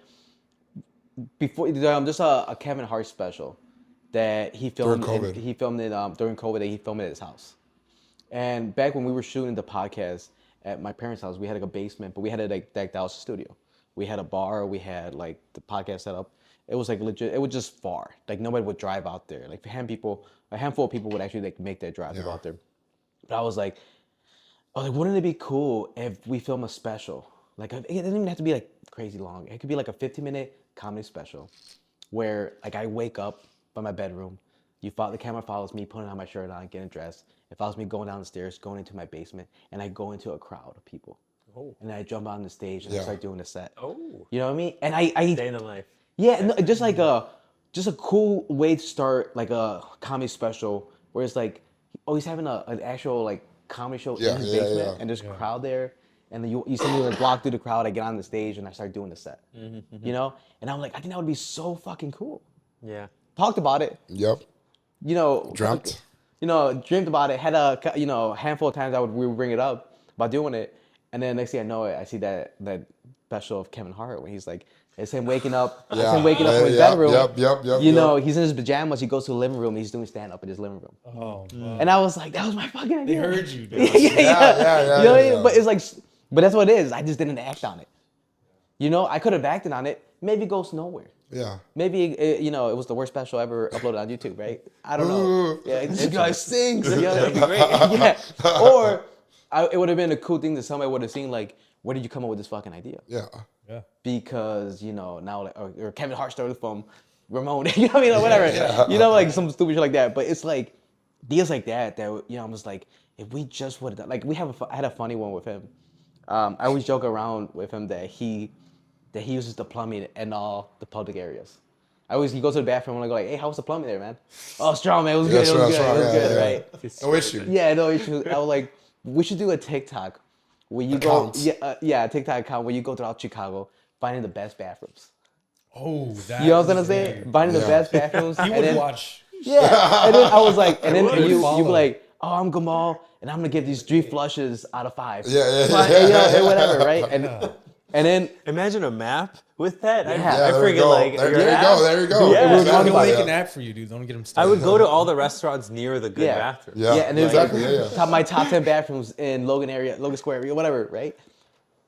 before, just a Kevin Hart special that he filmed. During COVID. He filmed it during COVID. And he filmed it at his house. And back when we were shooting the podcast at my parents' house, we had like a basement, but we had it like decked out studio. We had a bar. We had like the podcast set up. It was like legit. It was just far. Like nobody would drive out there. Like for him, people, a handful of people would actually like make their drive to go out there. But I was like, wouldn't it be cool if we film a special? Like, it doesn't even have to be like crazy long. It could be like a 15-minute comedy special where like I wake up by my bedroom. The camera follows me, putting on my shirt on, getting dressed. It follows me going down the stairs, going into my basement, and I go into a crowd of people. Oh. And then I jump on the stage and I start doing the set. Oh. You know what I mean? And I day in the life. Yeah, no, just a cool way to start like a comedy special where it's like, he's having an actual like comedy show in his basement, and there's a crowd there, and then you see me like walk through the crowd. I get on the stage and I start doing the set, you know. And I'm like, I think that would be so fucking cool. Yeah, talked about it. Yep. You know, dreamt. You know, dreamed about it. Had a handful of times we would bring it up about doing it, and then next thing I know, I see that special of Kevin Hart when he's like. It's him waking up. It's him waking up in his bedroom. Yep. You know, he's in his pajamas. He goes to the living room. And he's doing stand up in his living room. Oh, wow. And I was like, that was my fucking idea. They heard you, dude. Yeah. You know what I mean? But it's like, but that's what it is. I just didn't act on it. You know, I could have acted on it. Maybe it goes nowhere. Yeah. Maybe it was the worst special ever uploaded on YouTube, right? I don't know. Yeah, this guy stinks. That'd be great. Yeah. Or it would have been a cool thing that somebody would have seen. Like, where did you come up with this fucking idea? Yeah. Because, now, like, or Kevin Hart started from Ramon, you know what I mean, or whatever, you know, like some stupid shit like that. But it's like deals like that, I'm just like, if we just would have done, like, I had a funny one with him. I always joke around with him that he uses the plumbing in all the public areas. He goes to the bathroom and I go like, hey, how was the plumbing there, man? Oh, strong, man. It was good. It was good, right? No issue. Yeah, no issue. I was like, we should do a TikTok where you TikTok account where you go throughout Chicago finding the best bathrooms. Oh, that. You know what I'm gonna say? Finding the best bathrooms. He would watch. Yeah, and then I was like, and then you be like, oh, I'm Gamal, and I'm gonna give these 3 flushes out of 5. And whatever, right? And then imagine a map with that. I freaking like. There you go. Yeah, exactly. We'll make an app for you, dude. Don't get him started. I would go to all the restaurants near the good bathrooms. Yeah, and there's my top 10 bathrooms in Logan Square area, whatever, right?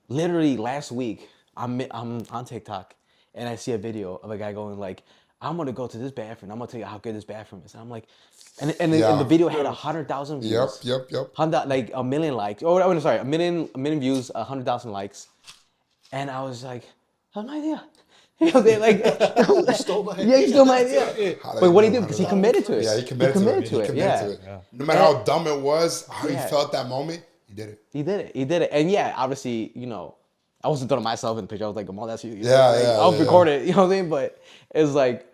Literally last week, I'm on TikTok and I see a video of a guy going like, I'm gonna go to this bathroom. I'm gonna tell you how good this bathroom is. And I'm like, and the video had 100,000 views. Yep. 100, like a million likes. Oh, sorry, a million views, 100,000 likes. And I was like, that's my idea. You know, they like, you stole my idea. Yeah, you stole my idea. But what he did, because he committed to it. Yeah, he committed to it. Yeah. No matter how dumb it was, how he felt that moment, he did it. He did it. And yeah, obviously, I wasn't throwing myself in the picture. I was like, "Oh, that's you." I'll record it. You know what I mean? But it's like,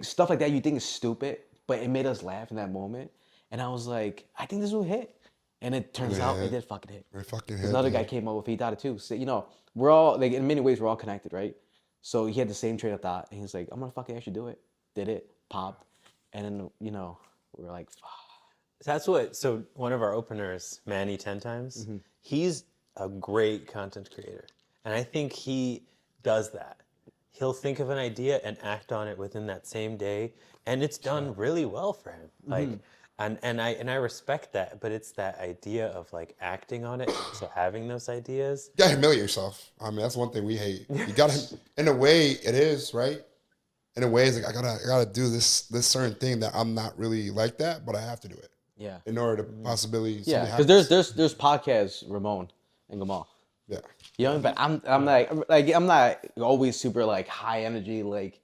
stuff like that you think is stupid, but it made us laugh in that moment. And I was like, I think this will hit. And it turns out it did fucking hit. It fucking hit. Another guy came up with, he thought it too. So, we're all, like, in many ways, we're all connected, right? So he had the same train of thought. And he's like, I'm going to fucking actually do it. Did it. Popped. And then, we were like, fuck. So one of our openers, Manny 10 Times, he's a great content creator. And I think he does that. He'll think of an idea and act on it within that same day. And it's done really well for him. Like, and I respect that, but it's that idea of like acting on it, so having those ideas. You gotta humiliate yourself. I mean, that's one thing we hate. You gotta, in a way, it is, right? In a way, it's like I gotta do this certain thing that I'm not really like that, but I have to do it. Yeah. In order to possibly. Yeah, because there's podcasts, Ramon and Gamal. Yeah. But I'm not always super like high energy, like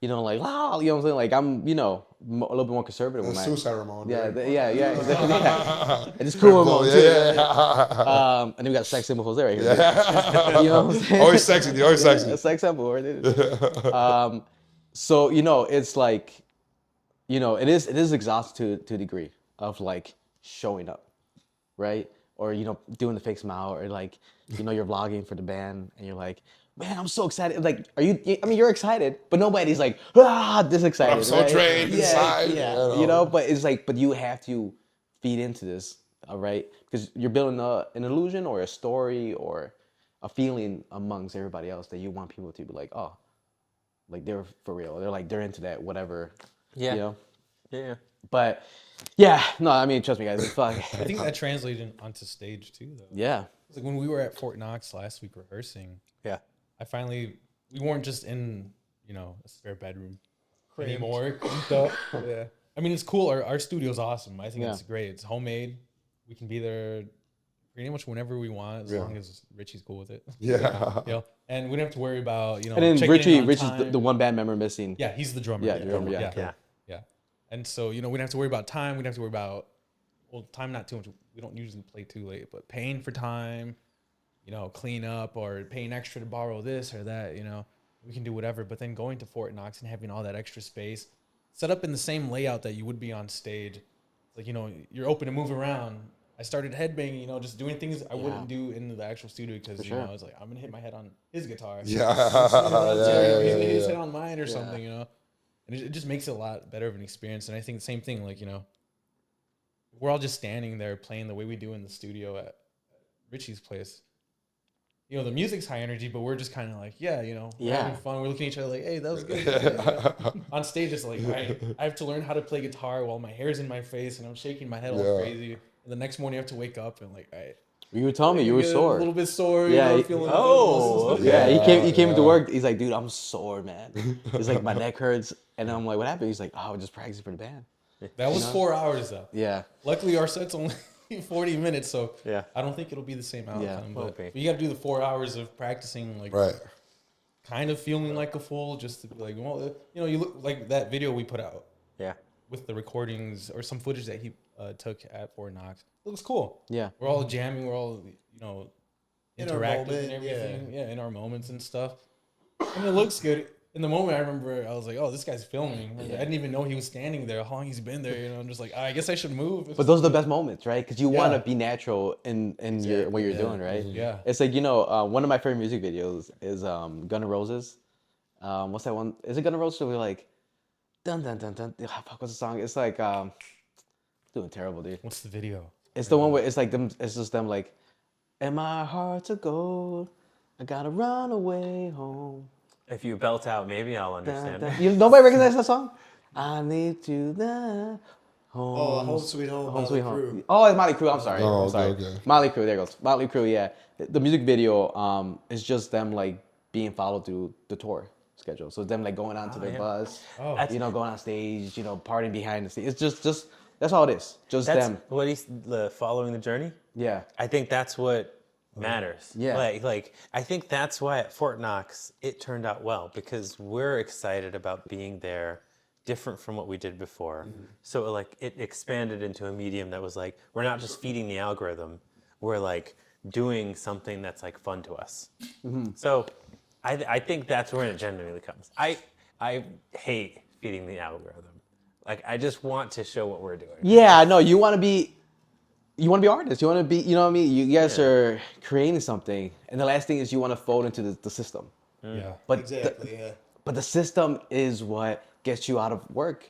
like wow, you know what I'm saying? Like I'm a little bit more conservative with my suicide Ramon. Yeah. And it's cool Ramon too. And then we got sex symbol Jose right here. Yeah. You know what I'm saying? Always sexy, always sexy. Sex symbol, right? So it's like, it is exhausting to a degree of like showing up, right? Or doing the fake smile, or like you're vlogging for the band and you're like, man, I'm so excited. Like, you're excited, but nobody's like, this excited. I'm so drained inside. Yeah. But it's like, but you have to feed into this, all right? Because you're building an illusion or a story or a feeling amongst everybody else that you want people to be like, oh, like they're for real. They're like, they're into that, whatever. Yeah. Yeah. But yeah, no, trust me, guys. Fuck. I think that translated onto stage too, though. Yeah. Like when we were at Fort Knox last week rehearsing. Yeah. We weren't just in, a spare bedroom anymore. Yeah. I mean, it's cool. Our studio's awesome. I think Yeah. it's great. It's homemade. We can be there pretty much whenever we want, as long as Richie's cool with it. Yeah. You know, and we don't have to worry about, you know, And then checking in on Richie's time. the one band member missing. Yeah, he's the drummer. Yeah, the drummer, yeah. Yeah. And so, you know, we don't have to worry about time. We don't have to worry about, well, time not too much. We don't usually play too late, but paying for time, you know, clean up or paying extra to borrow this or that, you know, we can do whatever. But then going to Fort Knox and having all that extra space set up in the same layout that you would be on stage. It's like, you know, you're open to move around. I started headbanging, you know, just doing things I wouldn't do in the actual studio because, you know, I was like, I'm going to hit my head on his guitar. Yeah. He's going to hit his Yeah. head on mine or something, you know. And it just makes it a lot better of an experience. And I think the same thing, like, you know, we're all just standing there playing the way we do in the studio at Richie's place. You know, the music's high energy, but we're just kind of like, yeah, you know, we're having fun. We're looking at each other like, hey, that was good. You know? On stage, it's like, I have to learn how to play guitar while my hair's in my face and I'm shaking my head all crazy. And the next morning, I have to wake up and like, all right. You were telling me you were sore. A little bit sore. Yeah, You know, feeling Yeah, he came into work. He's like, dude, I'm sore, man. He's like, my neck hurts. And I'm like, what happened? He's like, oh, we're just practicing for the band. That was 4 hours though. Yeah. Luckily, our set's only 40 minutes, so Yeah. I don't think it'll be the same outcome. Yeah, but you got to do the 4 hours of practicing, like Right. kind of feeling like a fool, just to be like, well, you know, you look like that video we put out Yeah. with the recordings or some footage that he took at Fort Knox. It looks cool. Yeah. We're all jamming. We're all, you know, In our interactive moment, and everything. Yeah, in our moments and stuff. And it looks good. In the moment, I remember I was like, "Oh, this guy's filming." I didn't even know he was standing there. How long he's been there? You know, I'm just like, I guess I should move. But those are the best moments, right? Because you want to Yeah. be natural in your what you're doing, right? Yeah. It's like, you know, one of my favorite music videos is Gun N' Roses. What's that one? Is it Gun N' Roses? We're like, dun dun dun dun. Oh, fuck, what's the song? It's like, doing terrible, dude. What's the video? It's the one where it's like them. It's just them like, "And my heart's of gold. I gotta run away home." If you belt out, maybe I'll understand. Nobody recognizes that song? I need you there. Oh, Home Sweet Home. Home Sweet Home. Crew. Oh, it's Motley Crue. I'm sorry. Oh, I'm sorry. okay. Motley Crue. There it goes. Motley Crue. Yeah. The music video is just them like being followed through the tour schedule. So them like going onto their bus. You know, going on stage. You know, partying behind the scenes. It's just that's all it is. Just That's them. what he's following the journey. Yeah. I think that's what matters. Yeah. Like I think that's why at Fort Knox it turned out well because we're excited about being there, different from what we did before. So like it expanded into a medium that was like we're not just feeding the algorithm, we're like doing something that's like fun to us. So I think that's where it genuinely comes. I hate feeding the algorithm. Like I just want to show what we're doing. Yeah, I know. You want to be artists. You want to be, you know what I mean? You guys are creating something. And the last thing is you want to fold into the system. Yeah. But Exactly, yeah. But the system is what gets you out of work.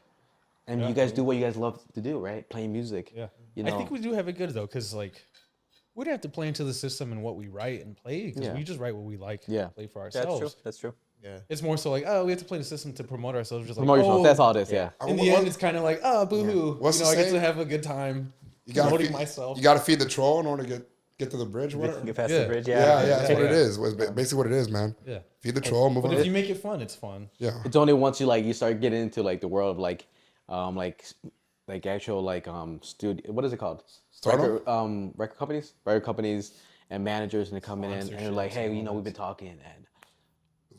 And you guys do what you guys love to do, right? Playing music. Yeah. You know? I think we do have it good though, because like we don't have to play into the system and what we write and play because we just write what we like and play for ourselves. That's true. That's true. Yeah. It's more so like, oh, we have to play the system to promote ourselves. Just Promote like, yourself. oh, That's all it is, yeah. In the end, it's kind of like, oh, boo-hoo. What's You know, the I get to saying? have a good time You gotta promoting feed, myself. You got to feed the troll in order to get to the bridge. Whatever. Get past Yeah. the bridge. Yeah, that's what it is. It's basically what it is, man. Yeah. Feed the troll, move But on. if you make it fun, it's fun. Yeah. It's only once you start getting into like the world of like actual studio, what is it called? Stardom? Record companies and managers, and they're coming in and they're like, hey, you know, we've been talking and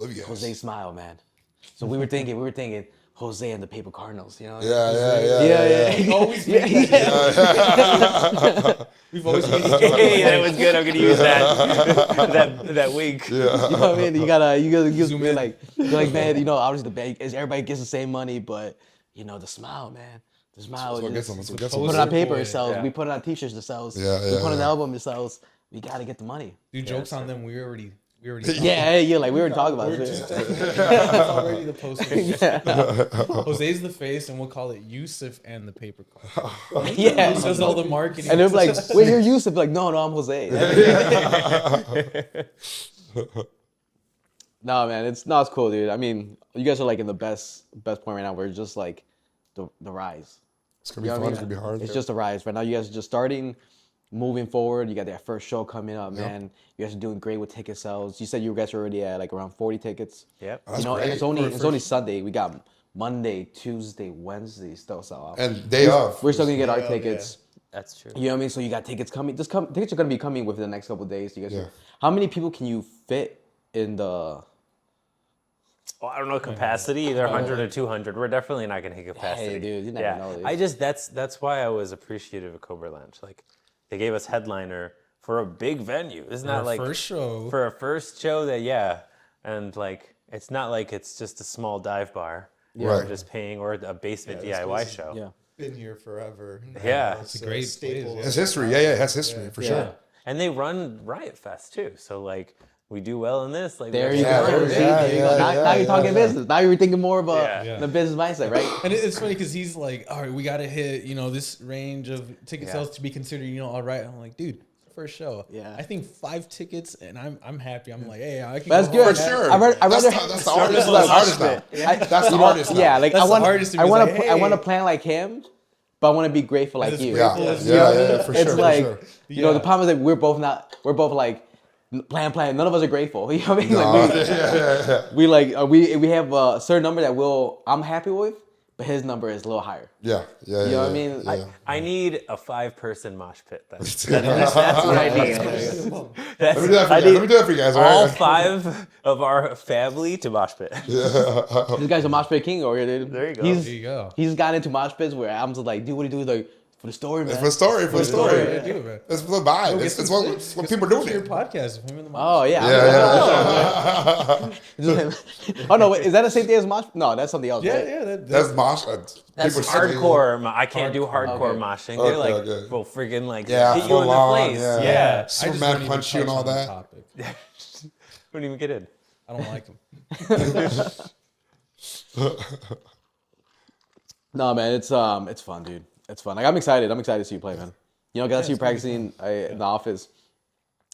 Love you guys. Jose smile, man. So we were thinking Jose and the Paper Cardinals, you know? Yeah. We always make that. We've always made these Hey, that was good. I'm gonna use that wink. You know what I mean? You gotta zoom in. You're like, man, you know, obviously the bank is everybody gets the same money, but you know, the smile, man. The smile. Let's go get is some. Let's go just- get some. we put it on paper, Boy. it sells. Yeah. We put it on t-shirts, it sells. Yeah, we put it on yeah. the album, it sells. We gotta get the money. do jokes on them. We already. Yeah, like we were talking about We're it. just, that's already the poster. Jose's the face, and we'll call it Yusuf and the Paper Cardinal. Yeah. He does all the marketing. And they're like, wait, you're Yusuf. Like, no, I'm Jose. No, man, it's cool, dude. I mean, you guys are like in the best point right now where it's just like the rise. It's gonna be You know fun. what I It's mean? gonna be hard. It's just a rise. Right now, you guys are just starting, moving forward. You got that first show coming up, man. You guys are doing great with ticket sales. You said you guys are already at like around 40 tickets. Yep. You know, and great. it's only Sunday. We got Monday, Tuesday, Wednesday still sell out. And day of. We're still gonna get our Day of, tickets. That's true. You know what I mean? So you got tickets coming. Tickets are gonna be coming within the next couple of days. You guys, Yeah. how many people can you fit in the? Well, I don't know capacity, either 100 or 200. We're definitely not going to hit capacity. Hey, dude, you never know, dude. I just that's why I was appreciative of Cobra Lounge. Like, they gave us headliner for a big venue. It's not our like first show. for a first show and like it's not like it's just a small dive bar. Right. We're just paying or a basement this DIY place is- show. Yeah. Been here forever. Yeah. It's a great staple. place, It's history. Yeah, it has history for sure. And they run Riot Fest too. So like we do well in this. Like There let's you do go. well in See, this. there you go. Now you're talking business. Now you're thinking more of Yeah. the business mindset, right? And it's funny because he's like, all right, we got to hit, this range of ticket sales to be considered, all right. I'm like, dude, first show. Yeah. I think 5 tickets, and I'm happy. I'm like, hey, I can That's go good. home. For sure. I rather That's the hardest. That's the hardest now. That's the hardest now. Yeah, like That's I the want, hardest to I be want like, to, I want to hey. plan like him, but I want to be grateful like As you. grateful Yeah, as yeah, for sure. It's like, for sure. you know, the Yeah. problem is that we're both like plan. None of us are grateful. You know what I mean? Like we have a certain number that I'm happy with, but his number is a little higher. Yeah, yeah, You know what I mean? Yeah. I need a 5-person mosh pit. That's Let me what I need. do that for you guys. Let me do that for you guys. All All right. 5 of our family to mosh pit. This guy's a mosh pit king over here, dude. There you go. There you go. He's got into mosh pits where I'm just like, dude, what do you do? He's like, for the story, man. For the story. For the Yeah, story. dude, man. It's the vibe. It's what people are doing. Your It. podcast of him and the Oh yeah. Oh no, wait, is that the same thing as mosh? No, that's something else. Yeah, right? yeah. That's mosh. That's people say- hardcore. I can't do hardcore Okay. moshing. They're like, okay. well, friggin' like Yeah, hit you full in the on, face. yeah. Yeah. I just Superman don't even punch you and touch all on the that. topic. Wouldn't even get in. I don't like him. No, man, it's fun, dude. It's fun. Like I'm excited. I'm excited to see you play, man. You know, 'cause I see you practicing in the office.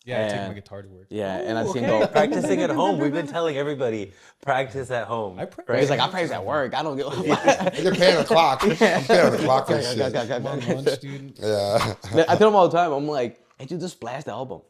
Yeah, I take And- my guitar to work. Yeah, and I've seen Okay, the. practicing at home. We've been telling everybody practice at home. I practice. He's like, I practice at work. I don't get. You're paying the clock. I'm paying the clock for this shit. I'm on lunch, dude. Yeah. I tell him all the time. I'm like, hey, dude, just blast the album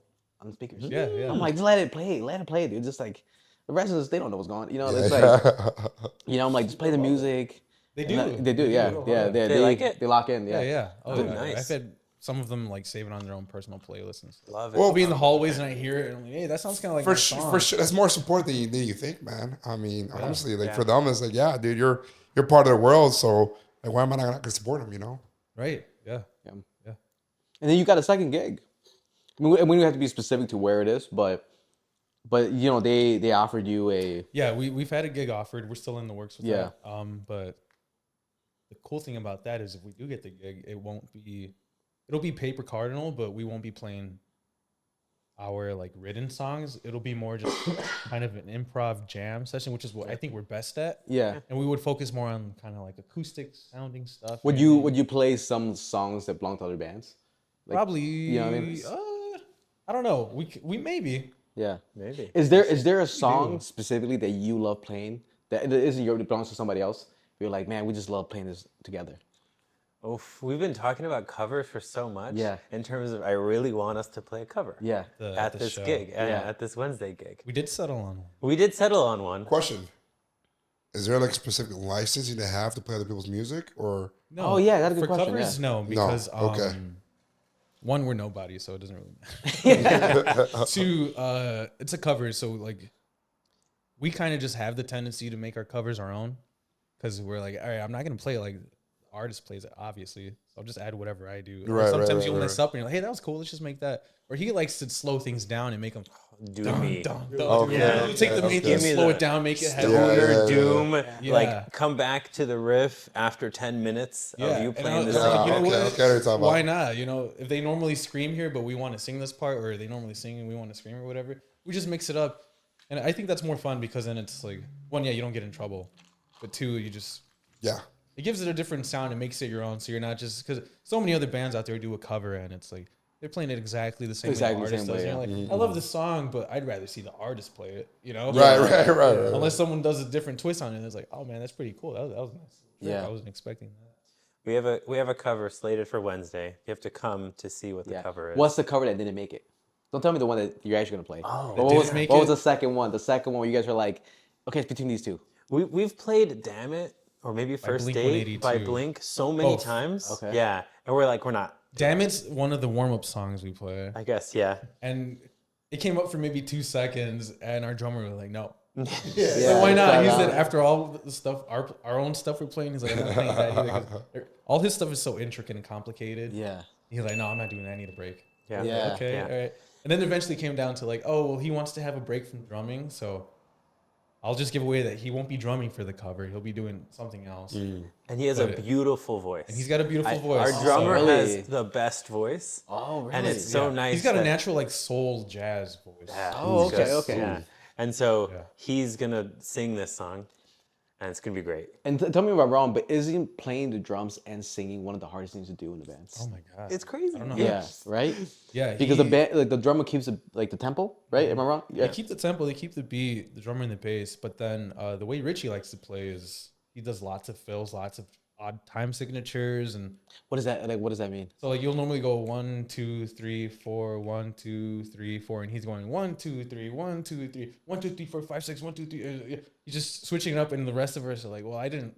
on the speakers. Yeah, yeah. I'm like, just let it play, dude. Just like the rest of us, they don't know what's going on. You know, it's like, you know, I'm like, just play the music. They do. They do. Yeah, yeah. They like it? They lock in. Yeah, Yeah, yeah. Oh, yeah. nice. I've had some of them like save it on their own personal playlists and stuff. Love it. Well, I'll be in the hallways and I hear it and I'm like, hey, that sounds kind of like for my sure, song. for sure, that's more support than you think, man. I mean, honestly, like for them, it's like, yeah, dude, you're part of the world, so like, why am I not gonna support them? You know? Right? Yeah. Yeah. Yeah. And then you got a second gig. I mean, we don't have to be specific to where it is, but you know, they offered you a. Yeah, we've had a gig offered. We're still in the works with Yeah. that. But the cool thing about that is if we do get the gig, it'll be Paper Cardinal, but we won't be playing our like written songs. It'll be more just kind of an improv jam session, which is what I think we're best at. Yeah. And we would focus more on kind of like acoustic sounding stuff. Would maybe. you play some songs that belong to other bands? Like, Probably. you know what I mean? I don't know. We maybe. Yeah. Maybe. Is there a song specifically that you love playing that isn't yours, that belongs to somebody else? You're like, man, we just love playing this together. Oof, we've been talking about covers for so much. Yeah. In terms of, I really want us to play a cover. Yeah. At the this show. gig. Yeah. At this Wednesday gig. We did settle on one. We did settle on one. Question: is there like a specific licensing to have to play other people's music, or No. Oh, yeah, that's a good For question, covers, yeah. no, because okay. one, we're nobody, so it doesn't really matter. Two, it's a cover, so like we kind of just have the tendency to make our covers our own because we're like, all right, I'm not gonna play it like the artist plays it, obviously. So I'll just add whatever I do. Right, Sometimes right, you'll right, mess up and you're like, hey, that was cool. Let's just make that. Or he likes to slow things down and make them Do me. Okay, Yeah. You take the main okay. thing, slow it down, make it heavy. Stoner yeah. doom. Yeah. Like, come back to the riff after 10 minutes of you and playing I this. was like, you know okay, what? okay, I know what you're talking Why about. not? You know, if they normally scream here, but we want to sing this part, or they normally sing and we want to scream or whatever, we just mix it up. And I think that's more fun because then it's like, one, yeah, you don't get in trouble, but two, you just Yeah. it gives it a different sound and makes it your own. So you're not just because so many other bands out there do a cover and it's like they're playing it exactly the same Exactly way the the artist same does. way, And yeah. you're like, I love this song, but I'd rather see the artist play it. You know, Right. Unless someone does a different twist on it, and it's like, oh man, that's pretty cool. That was nice. Yeah. I wasn't expecting that. We have a cover slated for Wednesday. You have to come to see what the Yeah. cover is. What's the cover that didn't make it? Don't tell me the one that you're actually gonna play. Oh. But Didn't what was, make what it? was the second one? The second one where you guys were like, okay, it's between these two. We've played Damn It or maybe by First Blink Date by 182. Blink so many Both. times. Okay. Yeah, and we're like, we're not. Damn It's one of the warm-up songs we play. I guess, yeah. And it came up for maybe 2 seconds, and our drummer was like, no. Yeah, Like, why not? He shout said out. after all the stuff, our own stuff we're playing, he's like, I'm not playing that either. 'Cause all his stuff is so intricate and complicated. Yeah. He's like, no, I'm not doing that. I need a break. Yeah. Yeah. Okay, all right. And then eventually came down to like, oh, well, he wants to have a break from drumming, so I'll just give away that he won't be drumming for the cover. He'll be doing something else. And he has a But- beautiful voice. And he's got a beautiful voice. Our drummer Really? has the best voice. Oh, really? And it's so nice. He's got a that- natural like soul jazz voice. Yeah, Oh, he's okay, okay. Yeah. And so Yeah. he's going to sing this song, and it's going to be great. And tell me if I'm wrong, but isn't playing the drums and singing one of the hardest things to do in the band? Oh my god. It's crazy. I don't know. Yeah, right? Yeah, Because the band, like the drummer keeps like the tempo, right? Am I wrong? They keep the tempo, they keep the beat, the drummer and the bass, but then the way Richie likes to play is he does lots of fills, lots of odd time signatures, and What is that? Like, what does that mean? so like you'll normally go 1, 2, 3, 4, 1, 2, 3, 4, and he's going 1, 2, 3, 1, 2, 3, 1, 2, 3, 4, 5, 6, 1, 2, 3. He's just switching it up, and the rest of us are like, well, I didn't,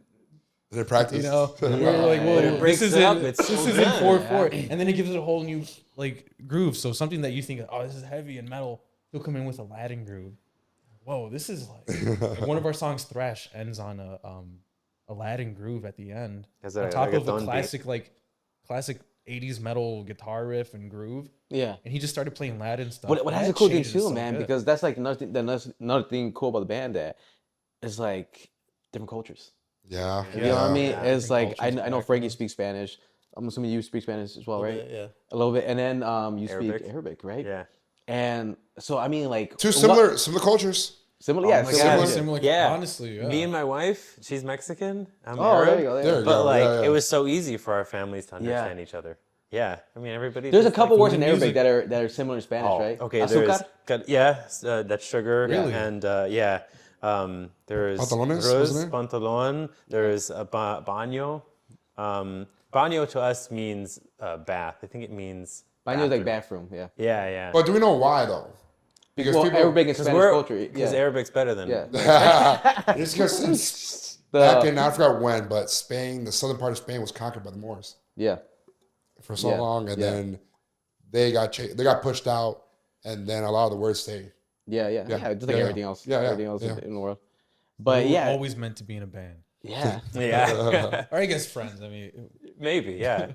Did it practice? you know, we're like, well, it breaks this it up. isn't It's this so isn't good. 4/4, and then it gives it a whole new like groove. So something that you think, oh, this is heavy and metal, he'll come in with a Latin groove. Whoa, this is like one of our songs, Thrash, ends on a Latin groove at the end, Has on a top of reggaeton a beat. classic 80s metal guitar riff and groove. Yeah. And he just started playing Latin stuff. What and has a that cool thing changes too, so man, good. because that's like another thing cool about the band that it's like different cultures. Yeah. You know what I mean? Yeah. It's like Different I know cultures, Frankie speaks Spanish. I'm assuming you speak Spanish as well, right? Yeah. A little bit, and then you Arabic. speak Arabic, right? Yeah. And so I mean, like Two similar cultures. similar, yeah, my similar. God. Similar, Yeah. honestly, yeah. Me and my wife, she's Mexican. I'm Oh, Arab. there you go. There you But go. like, Yeah, yeah. it was so easy for our families to understand each other. Yeah. I mean, everybody. There's a just, couple like, words in the Arabic music- that are similar in Spanish, Oh, right? okay. Azúcar? That's sugar. Really? And yeah. There's Pantalones, ruz, wasn't it? pantalon. There's baño. Baño to us means bath. I think it means. Baño is like bathroom, yeah. Yeah, yeah. But do we know why though? Because Well, people, Arabic and Because Spanish culture, because yeah. Arabic's better than. Yeah. it's because since The- back in I forgot when, but Spain, the southern part of Spain was conquered by the Moors Yeah. for so Yeah, long, and yeah. then they got pushed out, and then a lot of the words stayed. Yeah, Yeah, just like yeah, everything else. yeah, yeah, Everything else yeah. in the world. We But were yeah. always meant to be in a band. Yeah. Yeah. Or I guess friends. I mean, Maybe, yeah.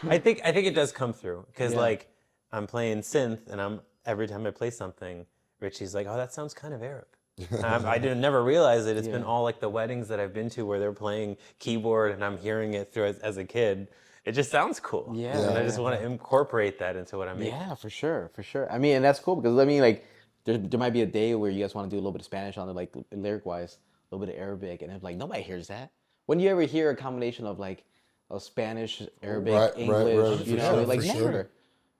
I think it does come through because Yeah. like I'm playing synth and every time I play something, Richie's like, "Oh, that sounds kind of Arab." And I didn't never realize it. It's been all like the weddings that I've been to where they're playing keyboard and I'm hearing it through as a kid. It just sounds cool. Yeah. And I just want to incorporate that into what I'm making. Yeah, for sure, for sure. I mean, and that's cool because I mean, like, there might be a day where you guys want to do a little bit of Spanish on it, like lyric wise, a little bit of Arabic, and it's like nobody hears that. When you ever hear a combination of like of Spanish, Arabic, Right, right, English, right, you for know, sure, like for never, sure.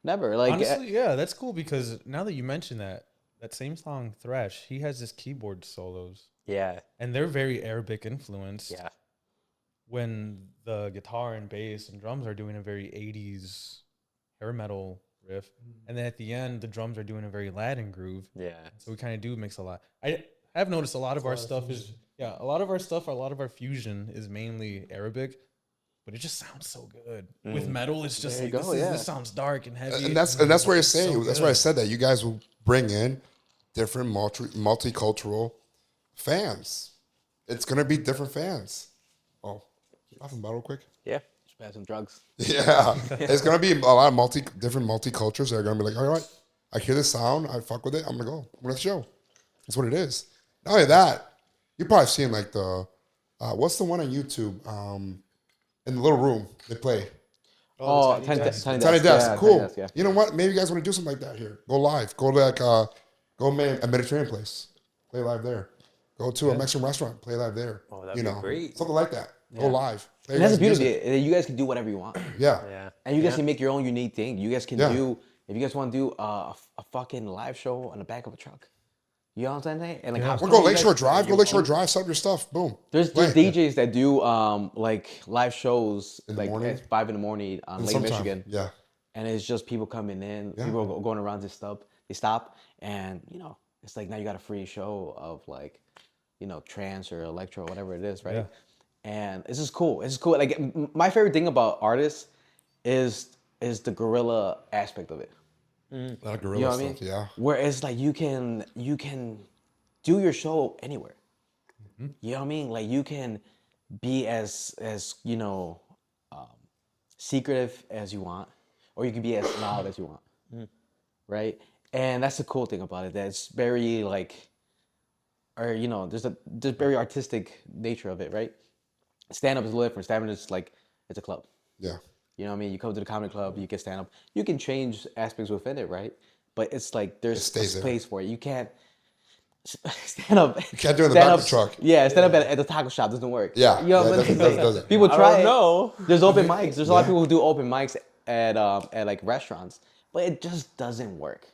never. Like, honestly, yeah, that's cool because now that you mention that same song, Thrash, he has his keyboard solos, Yeah. and they're very Arabic influenced. Yeah. When the guitar and bass and drums are doing a very 80s hair metal riff, and then at the end the drums are doing a very Latin groove. Yeah. So we kind of do mix a lot. I have noticed a lot of our stuff is a lot of our fusion is mainly Arabic, but it just sounds so good. With metal, it's just There like you go, this sounds dark and heavy. And that's where you're saying. So That's good. why I said that you guys will bring in different multicultural fans. It's gonna be different fans. Oh, laughing about real quick. Yeah. just bad some drugs. Yeah, it's gonna be a lot of different multicultures that are gonna be like, all right, I hear this sound, I fuck with it, I'm gonna go. I'm gonna show. That's what it is. Not only that, you've probably seen like the what's the one on YouTube? In the little room they play. Oh, Tiny Desk. Tiny Tiny Desk, Desk, yeah, cool. Tiny Desk, yeah. You know what? Maybe you guys want to do something like that here. Go live. Go to like a Mediterranean place. Play live there. Go to a Mexican restaurant. Play live there. Oh, that'd you be know, great. something like that. Go live. Play And that's the your guys' beauty. music. You guys can do whatever you want, Yeah. Yeah. and you guys Yeah. can make your own unique thing. You guys can Yeah. do if you guys want to do a fucking live show on the back of a truck. You know what I'm saying? And like, how Or come go you guys- Lakeshore Drive. Go Lakeshore Drive. Set up your stuff. Boom. There's Play. DJs that do like live shows In the like morning? at 5 a.m. on Lake Sometime. Michigan, Yeah. and it's just people coming in, Yeah. people going around this stuff. They stop, and you know, it's like now you got a free show of like, you know, trance or electro or whatever it is, right? Yeah. and it's just cool. It's just cool. Like my favorite thing about artists is the guerrilla aspect of it. A lot of You gorilla know what I stuff. mean? Yeah. Where it's like you can do your show anywhere. You know what I mean? Like you can be as secretive as you want, or you can be as loud as you want, right? And that's the cool thing about it. That it's very like, or there's very artistic nature of it, right? Stand up is a little different. Stand up is like it's a club. Yeah. You know what I mean? You come to the comedy club, you can stand up. You can change aspects within it, right? But it's like there's a stays there. space for it. You can't stand up. You can't do it in the stand back up, of the truck. Yeah, stand up at the taco shop doesn't work. Yeah. You know what Yeah, I mean? doesn't. People I try don't it. know. There's open mics. There's a lot of people who do open mics at like restaurants, but it just doesn't work.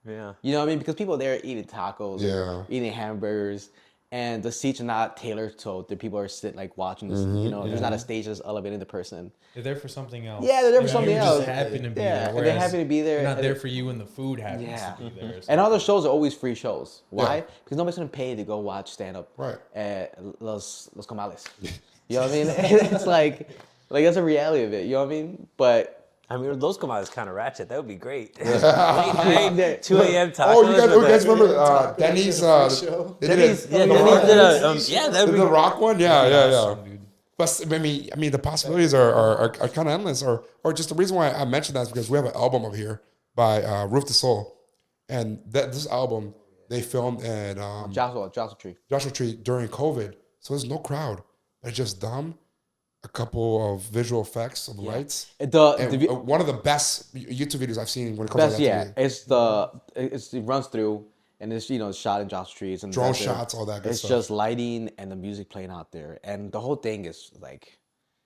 Yeah. You know what I mean? Because people are there eating tacos, Yeah. eating hamburgers, and the seats are not tailored so the people are sitting like watching this. There's not a stage that's elevating the person. They're there for something else. Yeah, they're there for You something else. Just happen to be Yeah, there. and they whereas happen to be there, They're not and there it- for you, and the food happens Yeah. to be there. or And something. all those shows are always free shows. Why? Yeah. Because nobody's gonna pay to go watch stand up Right. at Los Comales. You know what I mean? It's like that's a reality of it. You know what I mean? But I mean, those come out as kind of ratchet. That would be great. Late night, 2 a.m. tacos. Oh, you with guys a- remember Denny's? show. They Denny's, did yeah, the Denny's Rock? did a, yeah, that would Did be the Rock one? Yeah. Awesome, dude. But I mean, the possibilities are kind of endless. Or just the reason why I mentioned that is because we have an album up here by Roof the Soul, and this album they filmed at Joshua Tree. Joshua Tree during COVID, so there's no crowd. It's just them, a couple of visual effects of lights, and one of the best YouTube videos I've seen when it comes Best, to yeah. that. It runs through and it's shot in Joshua Trees and Drone that's it. shots, all that good It's stuff. just lighting and the music playing out there, and the whole thing is like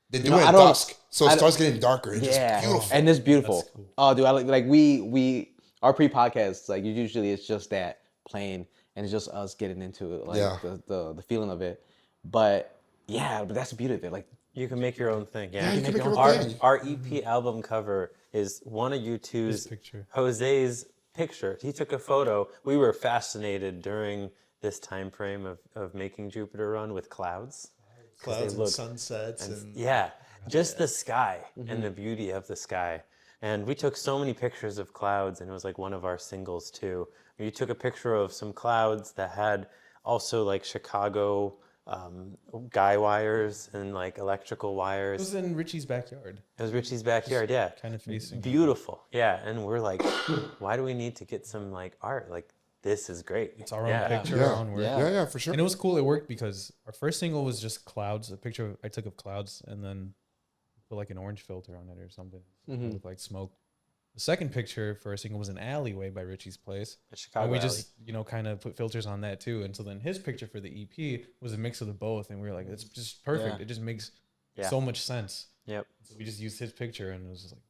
They do know, it I at don't- dusk, so it I starts getting darker. It's just beautiful. and it's beautiful. That's cool. Oh, dude, I like we our pre-podcasts like usually it's just that playing and it's just us getting into it, like Yeah. the feeling of it. But yeah, but that's the beauty of it. Like You can make your own thing. Yeah, Yeah, you can make your own thing. Our EP album cover is one of you two's His picture. Jose's picture. He took a photo. We were fascinated during this time frame of making Jupiter Run with clouds. Clouds and look- sunsets and Yeah, just the sky and the beauty of the sky. And we took so many pictures of clouds, and it was like one of our singles too. We took a picture of some clouds that had also like Chicago guy wires and like electrical It wires. was in Richie's backyard, It was Richie's backyard, yeah. kind of facing. Beautiful, yeah. And we're like, why do we need to get some like art? Like, this is great. It's our own Yeah. picture, Yeah. our own work. Yeah, for sure. And it was cool. It worked because our first single was just clouds, a picture I took of clouds, and then put like an orange filter on it or something. It looked like smoke. The second picture for a single was an alleyway by Richie's place. A Chicago And we alley. just, kind of put filters on that too. And so then his picture for the EP was a mix of the both. And we were like, it's just perfect. Yeah. It just makes Yeah. so much sense. Yep. So we just used his picture and it was just like,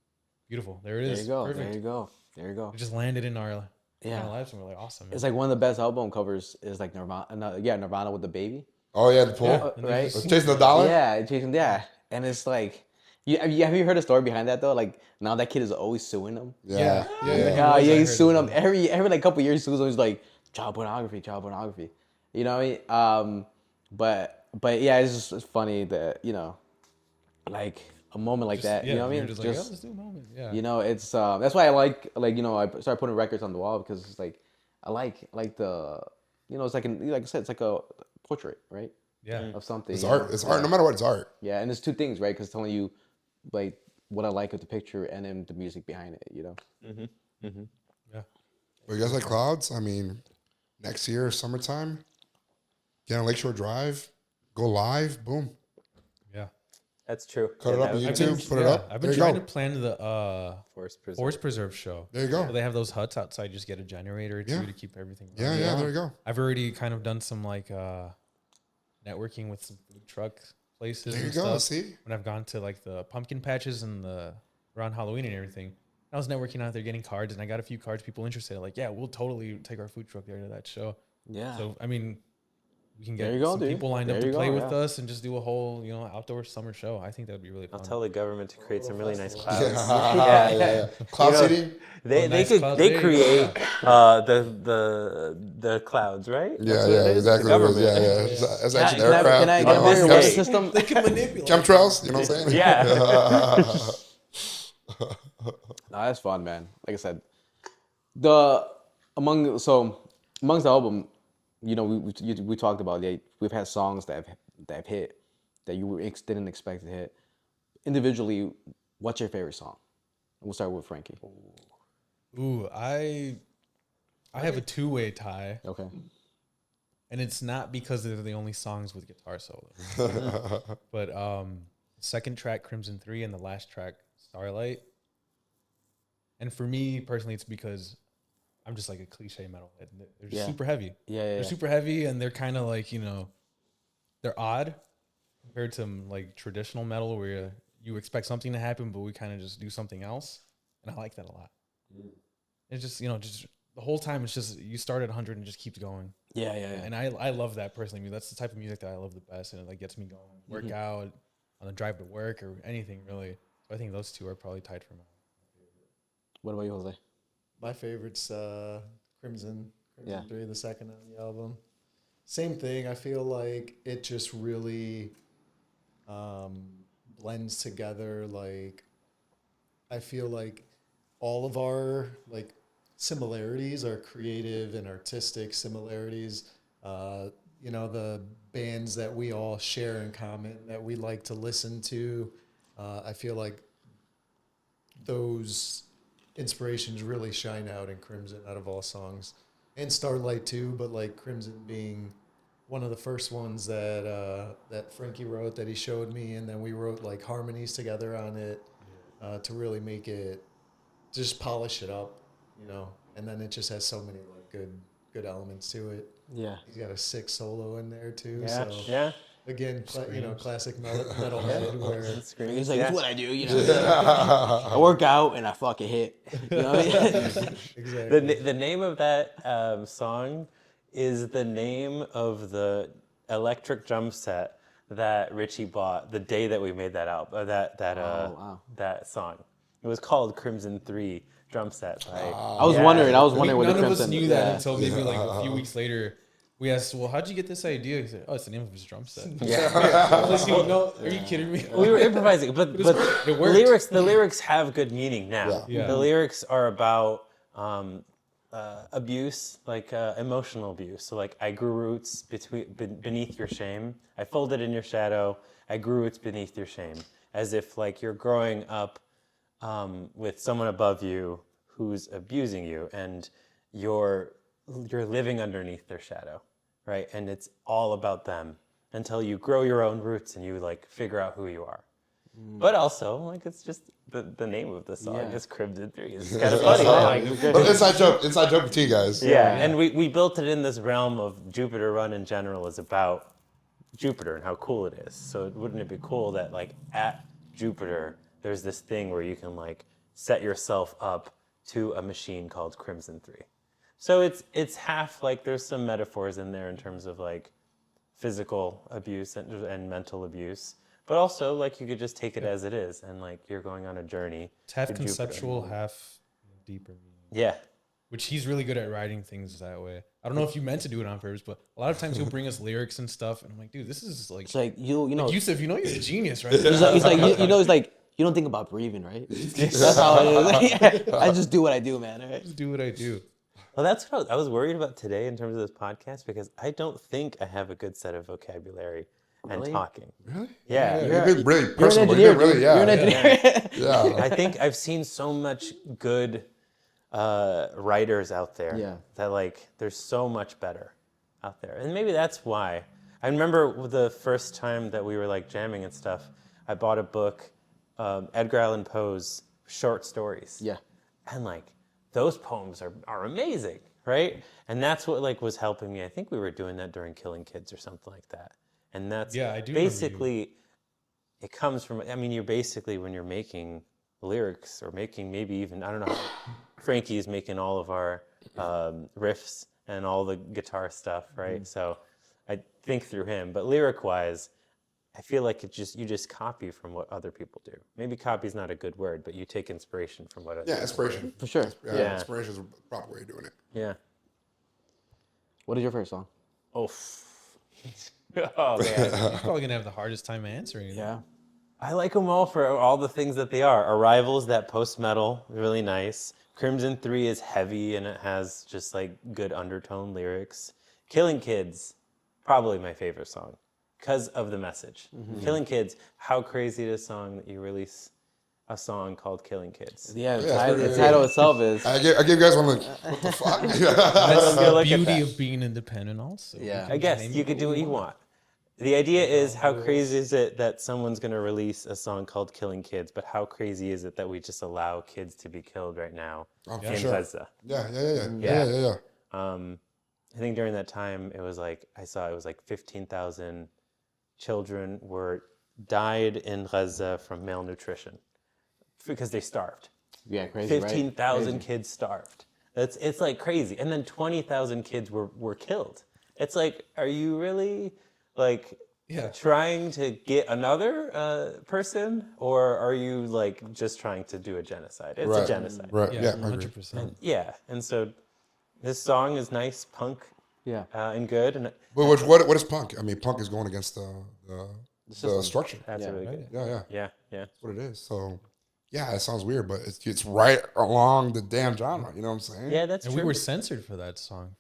beautiful. There it is. there you go, Perfect. there you go, there you go. It just landed in our Yeah. lives and we're like, awesome. It's like one of the best album covers is like Nirvana with the baby, Oh yeah, the pool. And they right? just- Chasing the dollar. Yeah, Jason. Yeah, and it's like, have you heard the story behind that though? Like now that kid is always suing them. Yeah. Yeah, I he's heard suing of them every like couple years. He sues them. He's like child pornography. You know what I mean? But yeah, it's funny that like a moment like that. Yeah, You know what I we mean? were just like, let's do a moment. Yeah. It's that's why I like I started putting records on the wall because it's like I like the it's like like I said, it's like a portrait, right? Yeah. Of something. It's you art. know? It's art. No matter what, it's art. Yeah, and there's two things, right? Because it's telling you like what I like of the picture and then the music behind it. Yeah. But you guys like clouds? I mean, next year, summertime, get on Lakeshore Drive, go live, boom. Yeah. That's true. Cut it up on that- YouTube, put it up. I've There been you trying go. to plan the Forest Preserve. Forest Preserve show. There you go. So they have those huts outside. Just get a generator or two Yeah. to keep everything Yeah, running. yeah, there you go. I've already kind of done some like networking with some food truck places. There you and go. Stuff. See? When I've gone to like the pumpkin patches and around Halloween and everything, I was networking out there getting cards, and I got a few cards. People interested, like, yeah, we'll totally take our food truck there to that show. Yeah. So I mean, we can There get you go, some dude. people lined There up to you play go, with yeah. us and just do a whole outdoor summer show. I think that would be really fun. I'll tell the government to create some really nice clouds. Yeah. Cloud You know, seeding. They create the clouds, right? Yeah, That's what yeah, it is? exactly. The government. That's actually Can aircraft. I you get know, more this weather day. system? They can manipulate. chemtrails. You know what I'm saying? Yeah. Nah, that's fun, man. Like I said, the amongst the album, you know, we talked about we've had songs that have hit that you didn't expect to hit. Individually, what's your favorite song? We'll start with Frankie. Ooh, I have a two-way tie, Okay. and it's not because they're the only songs with guitar solo. But second track Crimson 3 and the last track Starlight. And for me personally, it's because I'm just like a cliche metalhead. They're just super heavy. Yeah. They're super heavy, and they're kind of like, you know, they're odd compared to like traditional metal where you expect something to happen, but we kind of just do something else. And I like that a lot. It's just, you know, just the whole time it's just you start at 100 and just keeps going. Yeah. And I love that personally. I mean, that's the type of music that I love the best, and it like gets me going. Work out on the drive to work or anything really. So I think those two are probably tied for my. What about you, Jose? My favorite's Crimson 3, the second on the album. Same thing. I feel like it just really blends together. Like, I feel like all of our like similarities are creative and artistic similarities. You know, the bands that we all share in common that we like to listen to. I feel like those inspirations really shine out in Crimson out of all songs, and Starlight too, but like Crimson being one of the first ones that that Frankie wrote that he showed me, and then we wrote like harmonies together on it to really make it, just polish it up, you know, and then it just has so many like good elements to it. Yeah. He's got a sick solo in there too. Yeah. So Yeah. again, you know, classic metalhead where He's like, Yeah. that's what I do, you know. I work out and I fucking hit. You know what I mean? exactly. The name of that song is the name of the electric drum set that Richie bought the day that we made that album. Wow. That song. It was called Crimson 3 drum set. Right? I was wondering where the None of us Crimson. knew that until maybe like a few weeks later. We asked, well, how'd you get this idea? He said, oh, it's the name of his drum set. No, are you kidding me? We were improvising, but it worked. the lyrics have good meaning now. Yeah. The lyrics are about abuse, like emotional abuse. So like, I grew roots beneath your shame. I folded in your shadow. I grew roots beneath your shame. As if like you're growing up with someone above you who's abusing you, and you're living underneath their shadow, right? And it's all about them until you grow your own roots and you like figure out who you are. But also, like, it's just the name of the song is Crimson 3. It's kind of funny. Like, But inside joke with you guys. yeah, and we built it in this realm of Jupiter Run in general is about Jupiter and how cool it is. So wouldn't it be cool that like at Jupiter, there's this thing where you can like set yourself up to a machine called Crimson 3. So it's half like there's some metaphors in there in terms of like physical abuse and mental abuse, but also like you could just take it as it is, and like you're going on a journey. It's half to Jupiter. conceptual, half deeper meaning. Yeah. Which he's really good at writing things that way. I don't know if you meant to do it on purpose, but a lot of times he'll bring us lyrics and stuff, and I'm like, dude, this is like. It's like you know. Like Yusuf, you know you're a genius, right? He's like you know, it's like you don't think about breathing, right? That's how it is. I just do what I do, man. Right? Just do what I do. Well, that's what I was worried about today in terms of this podcast, because I don't think I have a good set of vocabulary and Really? talking. Really? Yeah. You've been really You're an personal. engineer, You've been really, dude. yeah. You're an engineer. Yeah. I think I've seen so much good writers out there that like there's so much better out there, and maybe that's why. I remember the first time that we were like jamming and stuff, I bought a book, Edgar Allan Poe's short stories. Yeah. And like those poems are amazing, right? And that's what like was helping me. I think we were doing that during Killing Kids or something like that. And that's I do basically it comes from, I mean, you're basically, when you're making lyrics or making maybe even, I don't know, Frankie is making all of our riffs and all the guitar stuff, right? So I think through him, but lyric wise, I feel like you just copy from what other people do. Maybe copy is not a good word, but you take inspiration from what other Yeah, people inspiration. For sure. Yeah, inspiration is the proper way of doing it. do. Yeah. What is your first song? Oh. Oh man. He's probably gonna have the hardest time answering. Yeah. I like them all for all the things that they are. Arrival's that post-metal, really nice. Crimson 3 is heavy and it has just like good undertone lyrics. Killing Kids, probably my favorite song because of the message. Killing Kids, how crazy it is a song that you release a song called Killing Kids. Yeah, Yeah, the title itself is. I gave you guys one like, what the fuck? That's Go the look at beauty that. of being independent, also. Yeah. I guess you could do what you want. The idea is how crazy is it that someone's going to release a song called Killing Kids, but how crazy is it that we just allow kids to be killed right now Oh, for in sure. Gaza? Yeah. I think during that time, it was like, I saw it was like 15,000 children died in Gaza from malnutrition because they starved. Yeah, crazy. 15,000 Right? kids starved. It's like crazy. And then 20,000 kids were killed. It's like, are you really like trying to get another person, or are you like just trying to do a genocide? It's a genocide. Right. Yeah, Yeah, I agree. 100%. Yeah. And so this song is nice, punk, Yeah. and good. And But what is punk? I mean, punk is going against the structure. that's really good. Yeah. Yeah. That's what it is. So, yeah, it sounds weird, but it's right along the damn genre. You know what I'm saying? Yeah, that's And true. we were censored for that song.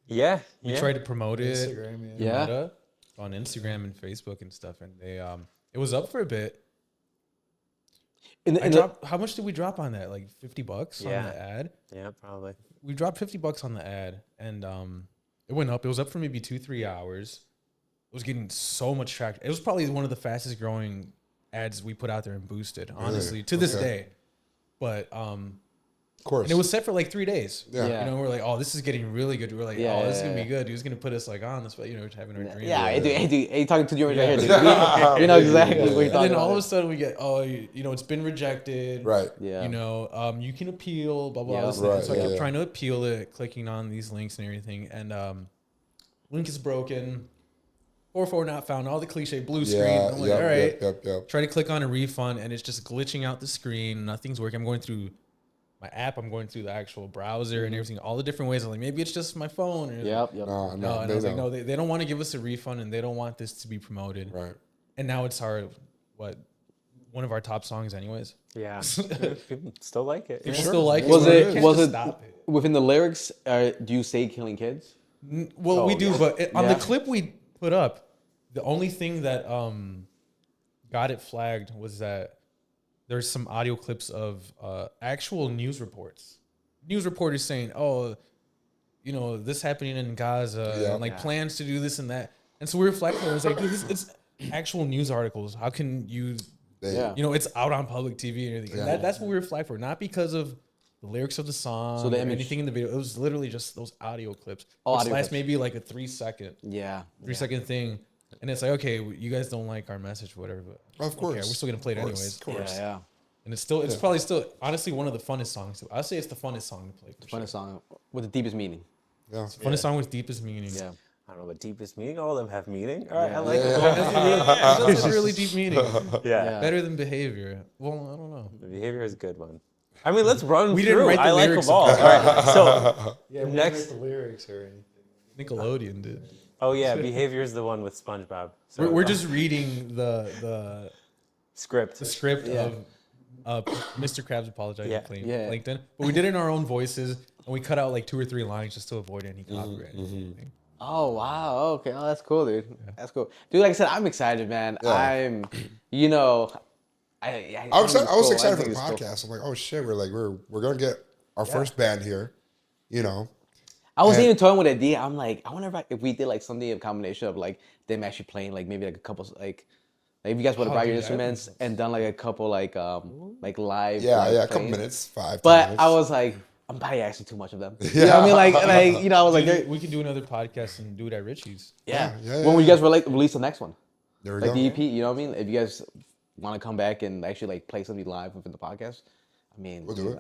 Yeah. We tried to promote it Instagram, in Yeah. Meta, on Instagram and Facebook and stuff, and they it was up for a bit. How much did we drop on that? Like $50 on Yeah. the ad. Yeah, probably. We dropped $50 on the ad, and it went up. It was up for maybe 2-3 hours. It was getting so much traction. It was probably one of the fastest growing ads we put out there and boosted, honestly, to this day. But Of course. and it was set for like 3 days. Yeah. You know, we're like, oh, this is getting really good. We're like, Yeah, oh, this is yeah, gonna be good. He was gonna put us like on this, but having our dream. Yeah, hey, talking to you right here, dude. You know exactly what you're And talking then all of a about. sudden we get, it's been rejected. Right. Yeah. You know, you can appeal, blah, blah, Yeah. blah. this and that. Right, So I kept yeah. trying to appeal it, clicking on these links and everything. And link is broken. 404 not found. All the cliche blue screen. Yeah. I'm like, all right. Yep. Try to click on a refund, and it's just glitching out the screen. Nothing's working. I'm going through my app. I'm going through the actual browser and everything, all the different ways. I'm like, maybe it's just my phone. Or, Yep. No, and I was like, no, they don't want to give us a refund, and they don't want this to be promoted. Right. And now it's one of our top songs anyways. Yeah. People still like it. People still like Was it. it- You can't was just it- stop it? Within the lyrics, do you say killing kids? Well, we do, but on Yeah. the clip we put up, the only thing that got it flagged was that there's some audio clips of actual news reports. News reporters saying, "Oh, this happening in Gaza, Yeah. and like plans to do this and that." And so we reflected. It was like, dude, it's actual news articles. How can you? Yeah. It's out on public TV and everything. Yeah. And that's what we were flagged for, not because of the lyrics of the song So the or image- anything in the video. It was literally just those audio clips, Oh, which audio lasts clips. maybe like a 3-second, Yeah. 3-second thing. And it's like, okay, you guys don't like our message, whatever. But Of course. okay, we're still gonna play it anyways. Of course. Yeah. And it's probably still, honestly, one of the funnest songs. I'd say it's the funnest song to play. For sure. Funnest song with the deepest meaning. Yeah. Funnest song with deepest meaning. Yeah. I don't know, the deepest meaning. All of them have meaning. All right, Yeah. I like it. That's a really deep meaning. Yeah. Better than behavior. Well, I don't know. The behavior is a good one. I mean, let's run We through. didn't write the I like lyrics them all. All right, so Yeah, we Next- next the lyrics or anything. Nickelodeon did. oh yeah, behavior is the one with SpongeBob. So, We're just reading the script. script of Mr. Krabs apologizing Yeah. to claim Yeah. LinkedIn, but we did it in our own voices, and we cut out like 2 or 3 lines just to avoid any copyright. Oh wow. Okay. Oh, that's cool, dude. That's cool, dude. Like I said, I'm excited, man. Yeah. I'm, I I was think it's cool. excited I for the think it's cool. podcast. I'm like, oh shit, we're gonna get our first band here. I was And- even toying with the idea. I'm like, I wonder if we did like something a combination of like them actually playing like maybe like a couple like if you guys would have Oh, brought your dude, that'd be instruments and done like a couple like live. Yeah, like, a couple playing. minutes, 5. But 10 minutes. I was like, I'm probably asking too much of them. You know what I mean? Like I was like, We could do another podcast and do it at Richie's. yeah. Yeah, When will you guys release the next one? there we Like go. the EP, you know what I mean? If you guys want to come back and actually like play something live within the podcast, I mean, We'll do it.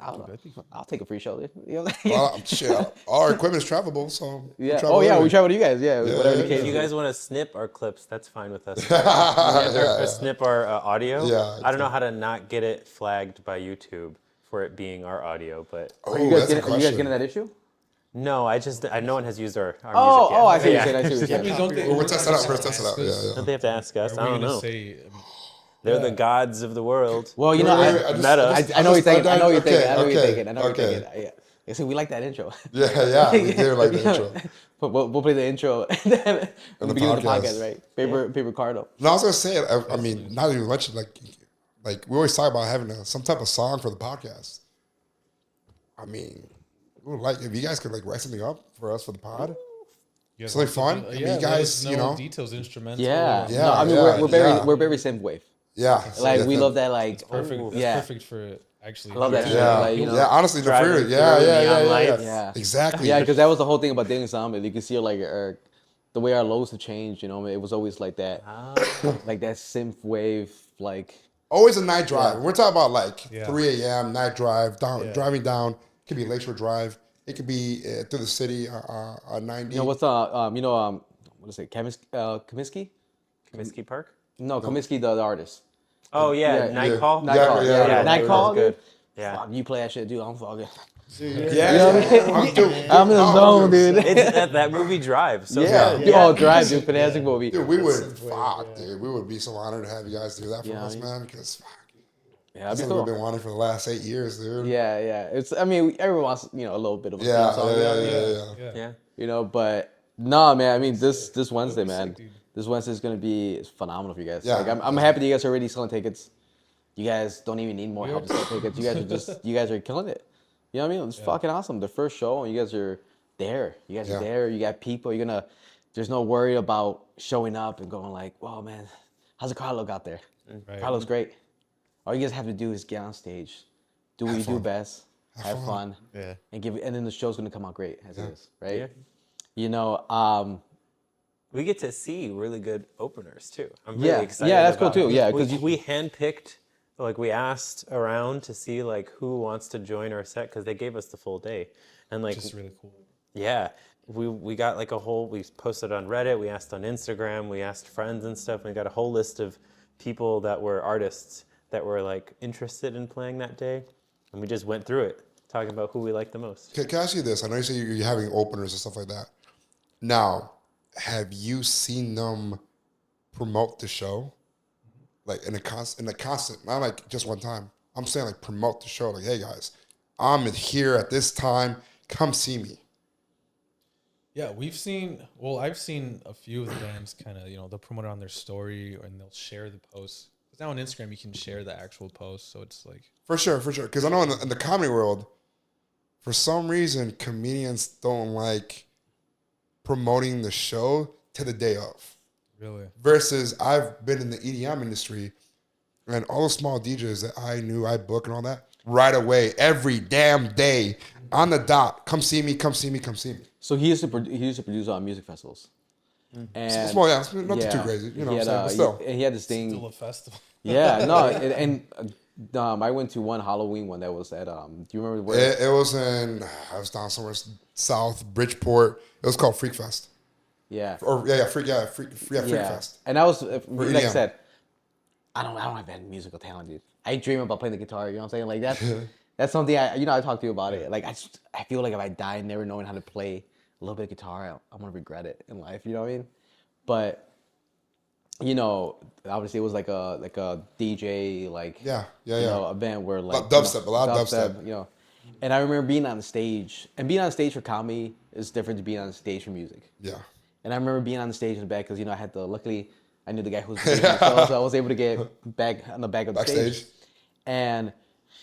I'll take a free show. You know? Well, shit, all our equipment is travelable, so we'll Yeah. travel Oh yeah, anyway. we travel with you guys. Yeah. Whatever the yeah, case. If you is. guys want to snip our clips, that's fine with us. Yeah, Or snip our audio. Yeah, I don't know how to not get it flagged by YouTube for it being our audio, but Oh, Are you guys that's a getting? Are you guys question. getting that issue? no, no one has used our music yet. Oh, I see what Yeah. you're saying. I see what you're saying. Don't they, We'll test it out first. Test it out. Yeah. Don't they have to ask us? I Are we don't gonna know. say? They're the gods of the world. Well, you know, Wait, wait, I know what you're thinking. I know what you're thinking. I know what you're okay, thinking. I know what you're okay. thinking. Yeah. See, we like that intro. Yeah, we do like the intro. But we'll play the intro and then the the beginning of the podcast. podcast, right? Paper Cardinal. No, I was gonna say, I mean, now that you mentioned, like we always talk about having some type of song for the podcast. I mean, we would like if you guys could like write something up for us for the pod. You guys Something want fun? I yeah, mean, you let guys, us you know. details, instrumental. Yeah. Yeah, No, I mean, yeah, we're very synthwave. Yeah, Like yeah, we love that. Like Perfect. That's yeah. perfect for actually. I love that shit. Yeah, Like, you know. yeah. Honestly, the Driving fear. Yeah, through yeah, neon yeah, yeah, lights. Yeah. Exactly. Yeah, because that was the whole thing about dating Insomnia. You can see like the way our lows have changed. You know, it was always like that, like that synth wave, like Always a night drive. We're talking about like Yeah. 3 a.m. night drive, driving down. It could be Lakeshore Drive. It could be through the city, 90. you know what's what is it, Kaminsky? Comiskey Park? No, Kaminsky the artist. Oh yeah, Yeah, Night yeah. Call. Night Call, yeah, yeah. yeah, Night yeah, Call, good. dude. Yeah. Fuck, you play that shit, dude. I'm fucking. I'm I'm in the zone, dude. It's that movie Drive. So Yeah. good. Oh, Drive, dude. Fantastic movie. Dude, we would, dude, we would be so honored to have you guys do that for Yeah, us, I mean- man. Because Yeah, that's that'd be something cool. we've been wanting for the last 8 years, dude. Yeah, yeah. It's. I mean, everyone wants a little bit of a Yeah, theme song, yeah. Yeah. you know. But no, man. I mean, this Wednesday, man. sick, dude. This Wednesday is gonna be phenomenal for you guys. Yeah. Like, I'm happy that you guys are already selling tickets. You guys don't even need more help to sell tickets. You guys are killing it. You know what I mean? It's fucking awesome. The first show, and you guys are there. You guys are there. You got people. There's no worry about showing up and going like, "Whoa, man, how's the crowd look out there?" Right. Crowd looks great. All you guys have to do is get on stage, do what you do best, have fun, Yeah. and then the show's gonna come out great as it is, right? Yeah. You know, We get to see really good openers too. I'm Yeah. really excited. Yeah, that's cool about too. it. Yeah, we 'cause we handpicked, like we asked around to see like who wants to join our set because they gave us the full day, and like Just really cool. yeah, we got like we posted on Reddit, we asked on Instagram, we asked friends and stuff, and we got a whole list of people that were artists that were like interested in playing that day, and we just went through it talking about who we liked the most. Can I ask you this? I know you say you're having openers and stuff like that. Now, have you seen them promote the show? Like in a constant, not like just one time. I'm saying like promote the show. Like, hey guys, I'm here at this time. Come see me. Yeah, I've seen a few of the bands kind of, they'll promote it on their story and they'll share the posts. Because now on Instagram, you can share the actual post. So it's like, For sure. Because I know in the comedy world, for some reason, comedians don't like promoting the show to the day of. really? Versus I've been in the EDM industry and all the small DJs that I knew I book and all that, right away, every damn day, on the dot, come see me, come see me, come see me. so he used to produce on music festivals, and Small, yeah, nothing too crazy, you know what I'm saying? But still. he had this thing. Still a festival. Yeah, no, I went to one Halloween one that was at do you remember where? It was I was down somewhere south, Bridgeport. It was called Freak Fest. Yeah, Freak Fest. and that was like I EDM. said, I don't have that musical talent, dude. I dream about playing the guitar. You know what I'm saying? Like that's something I talk to you about it. Like I feel like if I die never knowing how to play a little bit of guitar, I'm gonna regret it in life. You know what I mean? But obviously it was like a DJ event where like Dubstep, a lot of dubstep. And I remember being on stage, and being on stage for comedy is different to being on stage for music. Yeah. And I remember being on the stage in the back because luckily I knew the guy who was producing the show, so I was able to get back on the back of the Backstage. stage. And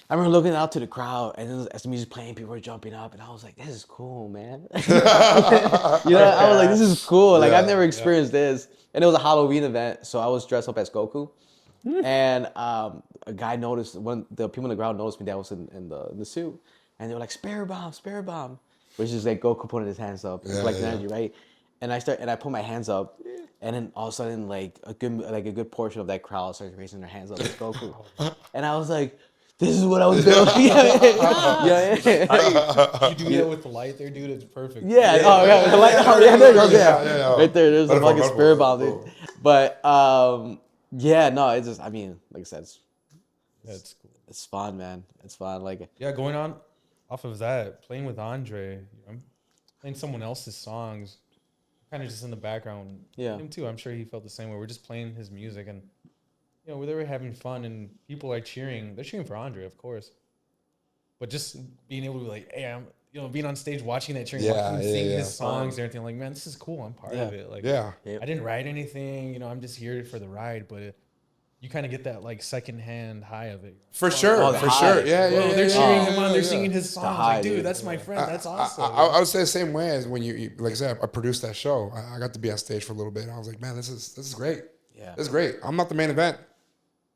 I remember looking out to the crowd, and then as the music playing, people were jumping up, and I was like, "This is cool, man." I was like, "This is cool." Like Yeah, I've never experienced this, and it was a Halloween event, so I was dressed up as Goku. And a guy noticed, one the people in the crowd noticed me that I was in the suit, and they were like, "Spare bomb," which is like Goku putting his hands up, like energy, right? And I put my hands up, and then all of a sudden, like a good portion of that crowd started raising their hands up as Goku, and I was like, this is what I was doing. yeah. You do that with the light there, dude. It's perfect. Yeah. Oh, yeah. There it goes. Yeah. Right there. There's a Metaphor, fucking metaphor, spirit bomb, metaphor. dude. But yeah, no, it's just. I mean, like I said, That's cool. it's fun, man. It's fun. Like, Yeah, going on off of that, playing with Andre, I'm playing someone else's songs, kind of just in the background. Yeah. Him too. I'm sure he felt the same way. We're just playing his music, and you know, they were having fun, and people are cheering. They're cheering for Andre, of course, but just being able to be like, hey, I'm, you know, being on stage, watching that, cheering, watching him sing his songs and everything. Like, man, this is cool. I'm part of it. Like, Yeah. I didn't write anything. You know, I'm just here for the ride, but. You kind of get that like secondhand high of it. For sure, the for high. sure. Yeah, yeah. They're yeah, cheering yeah, him on. yeah, They're yeah. singing his songs. high, Like, dude, dude. that's my friend. That's awesome. I would say the same way as when you like I said, I produced that show. I got to be on stage for a little bit. And I was like, man, this is great. Yeah. This is great. I'm not the main event,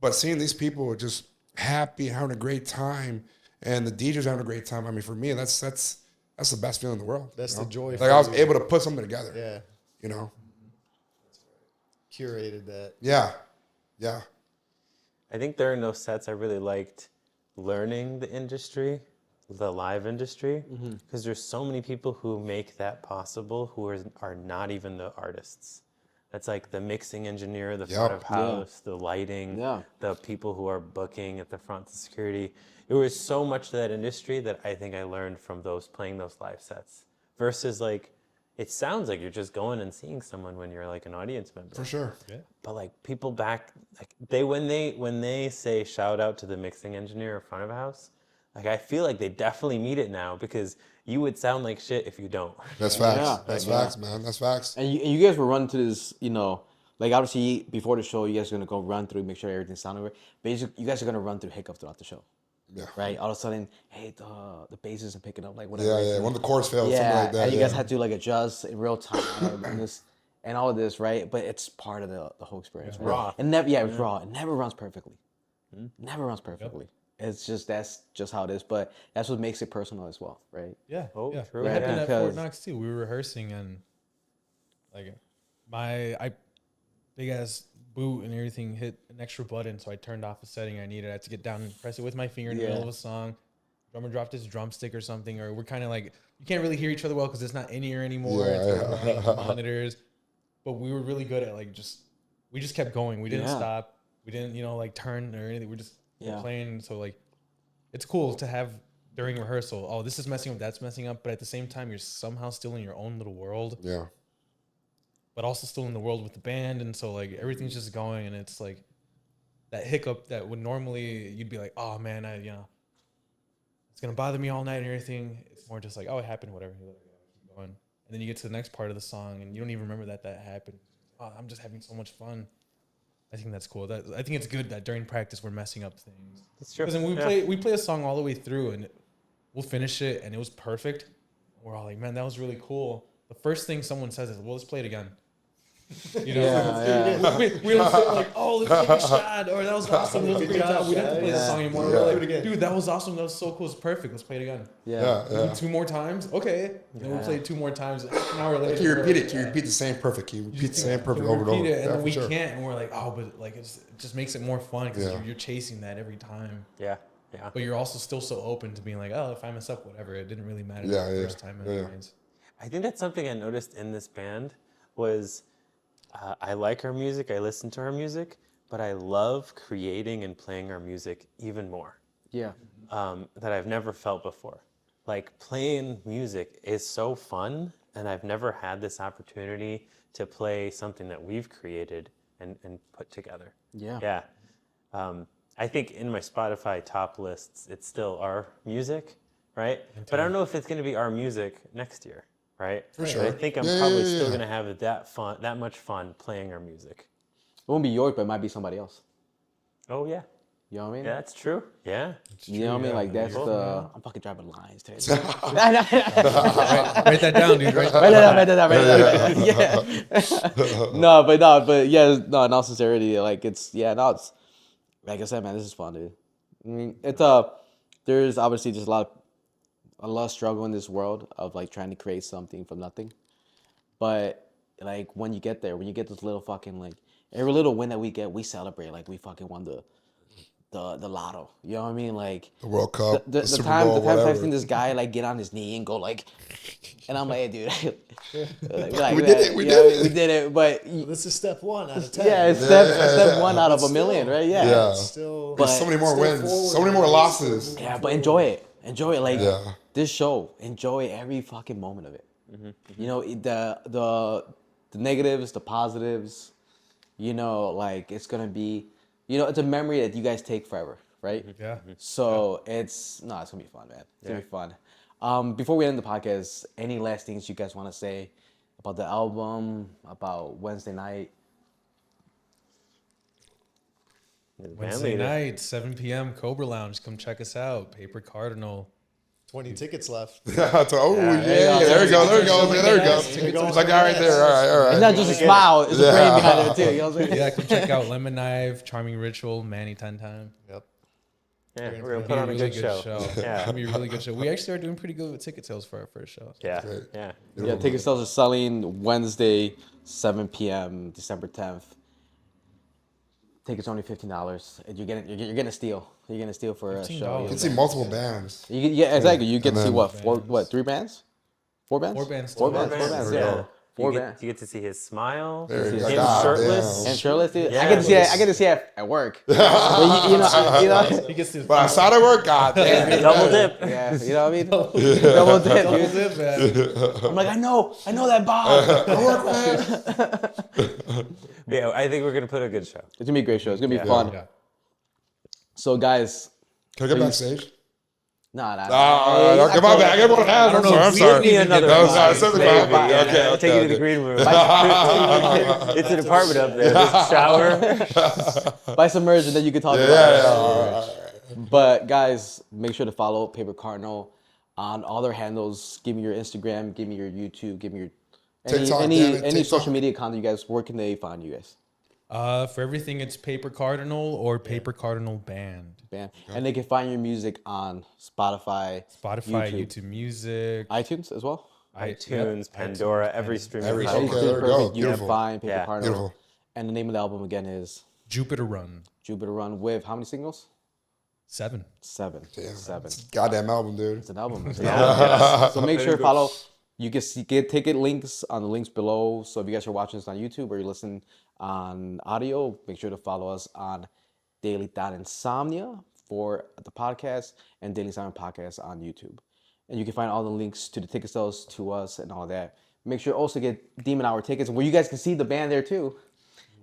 but seeing these people just happy, having a great time, and the DJs having a great time. I mean, for me, that's the best feeling in the world. That's you know? the joy Like for I was you. able to put something together. Yeah. You know. Curated that. Yeah. Yeah. I think during those sets, I really liked learning the industry, the live industry, because there's so many people who make that possible who are not even the artists. That's like the mixing engineer, the front of house, the lighting, the people who are booking at the front, the security. There was so much to that industry that I think I learned from playing those live sets versus like, it sounds like you're just going and seeing someone when you're like an audience member. For sure. Yeah. But like people back, like when they say shout out to the mixing engineer in front of a house, like I feel like they definitely mean it now because you would sound like shit if you don't. That's facts. Yeah. That's facts, man. That's facts. and you guys were running to this, you know, like obviously before the show, you guys are gonna go run through, make sure everything's sounding right. Basically, you guys are gonna run through hiccups throughout the show. Yeah. Right. All of a sudden, hey, the bass isn't picking up, like whatever. Yeah, yeah. One of the chords failed, Yeah, something like that. and you yeah. guys had to like adjust in real time and this and all of this, right? But it's part of the whole experience. Right? Raw. And never, it's raw. It never runs perfectly. Never runs perfectly. It's just that's just how it is. But that's what makes it personal as well, right? Yeah. Oh, yeah. true. It happened at Fort Because- Knox too. We were rehearsing and like I big ass boot and everything hit an extra button, so I turned off the setting I needed. I had to get down and press it with my finger in the middle of a song. Drummer dropped his drumstick or something, or we're kind of like you can't really hear each other well because it's not in ear anymore. Yeah, it's yeah. kind of like monitors. But we were really good at like we just kept going. We didn't stop. We didn't like turn or anything. We're just playing. So like it's cool to have during rehearsal. Oh, this is messing up. That's messing up. But at the same time, you're somehow still in your own little world. Yeah. But also still in the world with the band, and so like everything's just going, and it's like that hiccup that would normally you'd be like, oh man, it's gonna bother me all night and everything. It's more just like, oh, it happened, whatever. You let it go, keep going, and then you get to the next part of the song, and you don't even remember that happened. Oh, I'm just having so much fun. I think that's cool. I think it's good that during practice we're messing up things. It's true. Because we play a song all the way through, and we'll finish it, and it was perfect. We're all like, man, that was really cool. The first thing someone says is, well, let's play it again. You know, we don't say like, oh, let's take a shot, or that was awesome. That was a great job. We don't have to play the song anymore. We're like, dude, that was awesome. That was so cool. It's perfect. Let's play it again. Yeah. Two more times. Okay. Then we'll play it 2 more times. An hour later. You repeat it. You repeat the same perfect. You repeat the same perfect over and over. And Yeah, then for we sure. can't, and we're like, oh, but like it just makes it more fun because you're chasing that every time. Yeah. But you're also still so open to being like, oh, if I mess up, whatever. It didn't really matter Yeah, the yeah, first time. yeah. Anyways. I think that's something I noticed in this band was I like our music, I listen to our music, but I love creating and playing our music even more. Yeah. That I've never felt before. Like playing music is so fun, and I've never had this opportunity to play something that we've created and put together. Yeah. Yeah. I think in my Spotify top lists, it's still our music, right? But I don't know if it's going to be our music next year, right? For sure. But I think I'm Yeah, probably yeah, yeah, still yeah. going to have that much fun playing our music. It won't be yours, but it might be somebody else. Oh yeah, You know what I mean? yeah, that's true. Yeah, You know what I mean? Like that's Yeah. the I'm fucking driving lines today. Write that down, dude. Write Write that down. Yeah. No, but yeah, no, in all sincerity, like it's like I said, man, this is fun, dude. I mean, it's there's obviously just a lot of struggle in this world of like trying to create something from nothing. But like when you get there, when you get this little fucking like every little win that we get, we celebrate like we fucking won the lotto. You know what I mean? Like The World Cup, the Super times Bowl, I've whatever. seen this guy like get on his knee and go like, and I'm like, hey, dude, We did it, we did it. we did it. But This is step 1 out of 10. yeah, it's step one out of a million, right? Yeah. Yeah. Still, But- So many more still wins, forward, so many more losses. Yeah, but enjoy it. Enjoy it. Like Yeah. this show. Enjoy every fucking moment of it. You know, the negatives, the positives. You know, like it's gonna be, you know, it's a memory that you guys take forever, right? Yeah. So it's gonna be fun, man. It's gonna be fun. Before we end the podcast, any last things you guys want to say about the album, about Wednesday night? Wednesday night, 7 p.m. Cobra Lounge. Come check us out. Paper Cardinal. 20 tickets left. Oh yeah, there we go. It's like all right there, all right. It's not just a smile; it's a brain behind it too. You know what I'm saying? Yeah, come check out Lemon Knife, Charming Ritual, Manny 10 Time. Yep. Yeah, we're gonna It'll put be a on a really good show. Yeah, it'll be a really good show. We actually are doing pretty good with ticket sales for our first show. Yeah, Great. yeah. Yeah, ticket sales are selling Wednesday, 7 p.m., December 10th. Tickets only $15, and you're gonna steal. You're gonna steal for a show. You can see multiple bands. Yeah, exactly. You get to see then- what? 3 bands? 4 bands? 4 bands. Four Four bands. bands. 4 bands. Yeah. Yeah. 4 bands. You get to see his smile. There you go. Him God shirtless. damn. And shirtless, dude. Yeah, I get to see it at work. But you know, He gets to But I saw the work, God damn. Double dip. yeah, you know what I mean? Double dip, double dude. dip, man. I'm like, I know that Bob. I work with him. Yeah, I think we're gonna put a good show. It's gonna be a great show. It's gonna be fun. Yeah. So, guys, Can I get backstage? nah. Come on back. Everyone has. I'm sorry. We need another No, vibe. sorry. Maybe, Okay, yeah. I'll take you to the green room. It's an apartment up there. There's a shower. by submerge, and then you can talk about it. But guys, make sure to follow Paper Cardinal on all their handles. Give me your Instagram, give me your YouTube, give me your TikTok, any damn it, any TikTok. social media account you guys. Where can they find you guys? For everything, it's Paper Cardinal or Paper Cardinal Band. Bam. And they can find your music on Spotify, YouTube Music, iTunes as well. iTunes, Pandora, every streaming Every- platform. Okay, there we go. You can Beautiful. find Paper Yeah. Cardinal. Beautiful. And the name of the album again is Jupiter Run. Jupiter Run with how many singles? 7. 7. Damn. 7. Goddamn album, dude. It's an album. It's an Yeah. album. So make sure to follow. You can get ticket links on the links below. So if you guys are watching this on YouTube or you're listening on audio, make sure to follow us on Daily Insomnia for the podcast and Daily Insomnia podcast on YouTube. And you can find all the links to the ticket sales to us and all that. Make sure to also get Demon Hour tickets where you guys can see the band there too.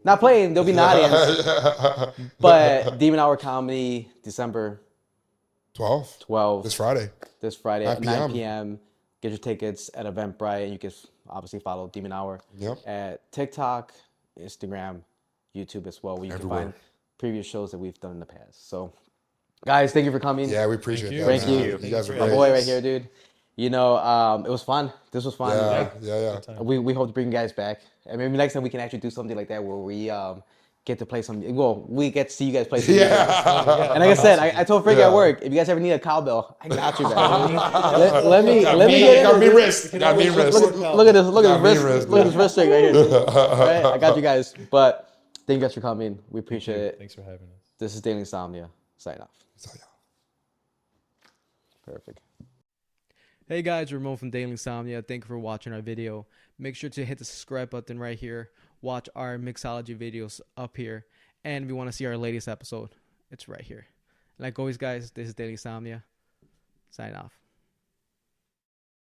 Not playing, they'll be in the audience. But Demon Hour Comedy, December 12th. This Friday. This Friday 9 at 9 p.m. p.m. Get your tickets at Eventbrite, and you can obviously follow Demon Hour at TikTok, Instagram, YouTube as well, where you Everywhere. can find previous shows that we've done in the past. So, guys, thank you for coming. Yeah, we appreciate that. Thank man. you. You guys are My great. boy right here, dude. You know, it was fun. This was fun. Yeah. We hope to bring you guys back. And maybe next time we can actually do something like that where we get to play some. Well, we get to see you guys play some. Yeah. And like I said, I told Frankie at work, if you guys ever need a cowbell, I got you, man. let me get Got in me this. wrist. Got me wrist. Look at this wrist. wrist, Look at this wrist ring right here. Right? I got you guys. But thank you guys for coming. We appreciate it. Thanks for having us. This is Daily Insomnia. Sign off. So, yeah. Perfect. Hey guys, Ramon from Daily Insomnia. Thank you for watching our video. Make sure to hit the subscribe button right here. Watch our mixology videos up here. And if you want to see our latest episode, it's right here. Like always, guys, this is Daily Insomnia. Sign off.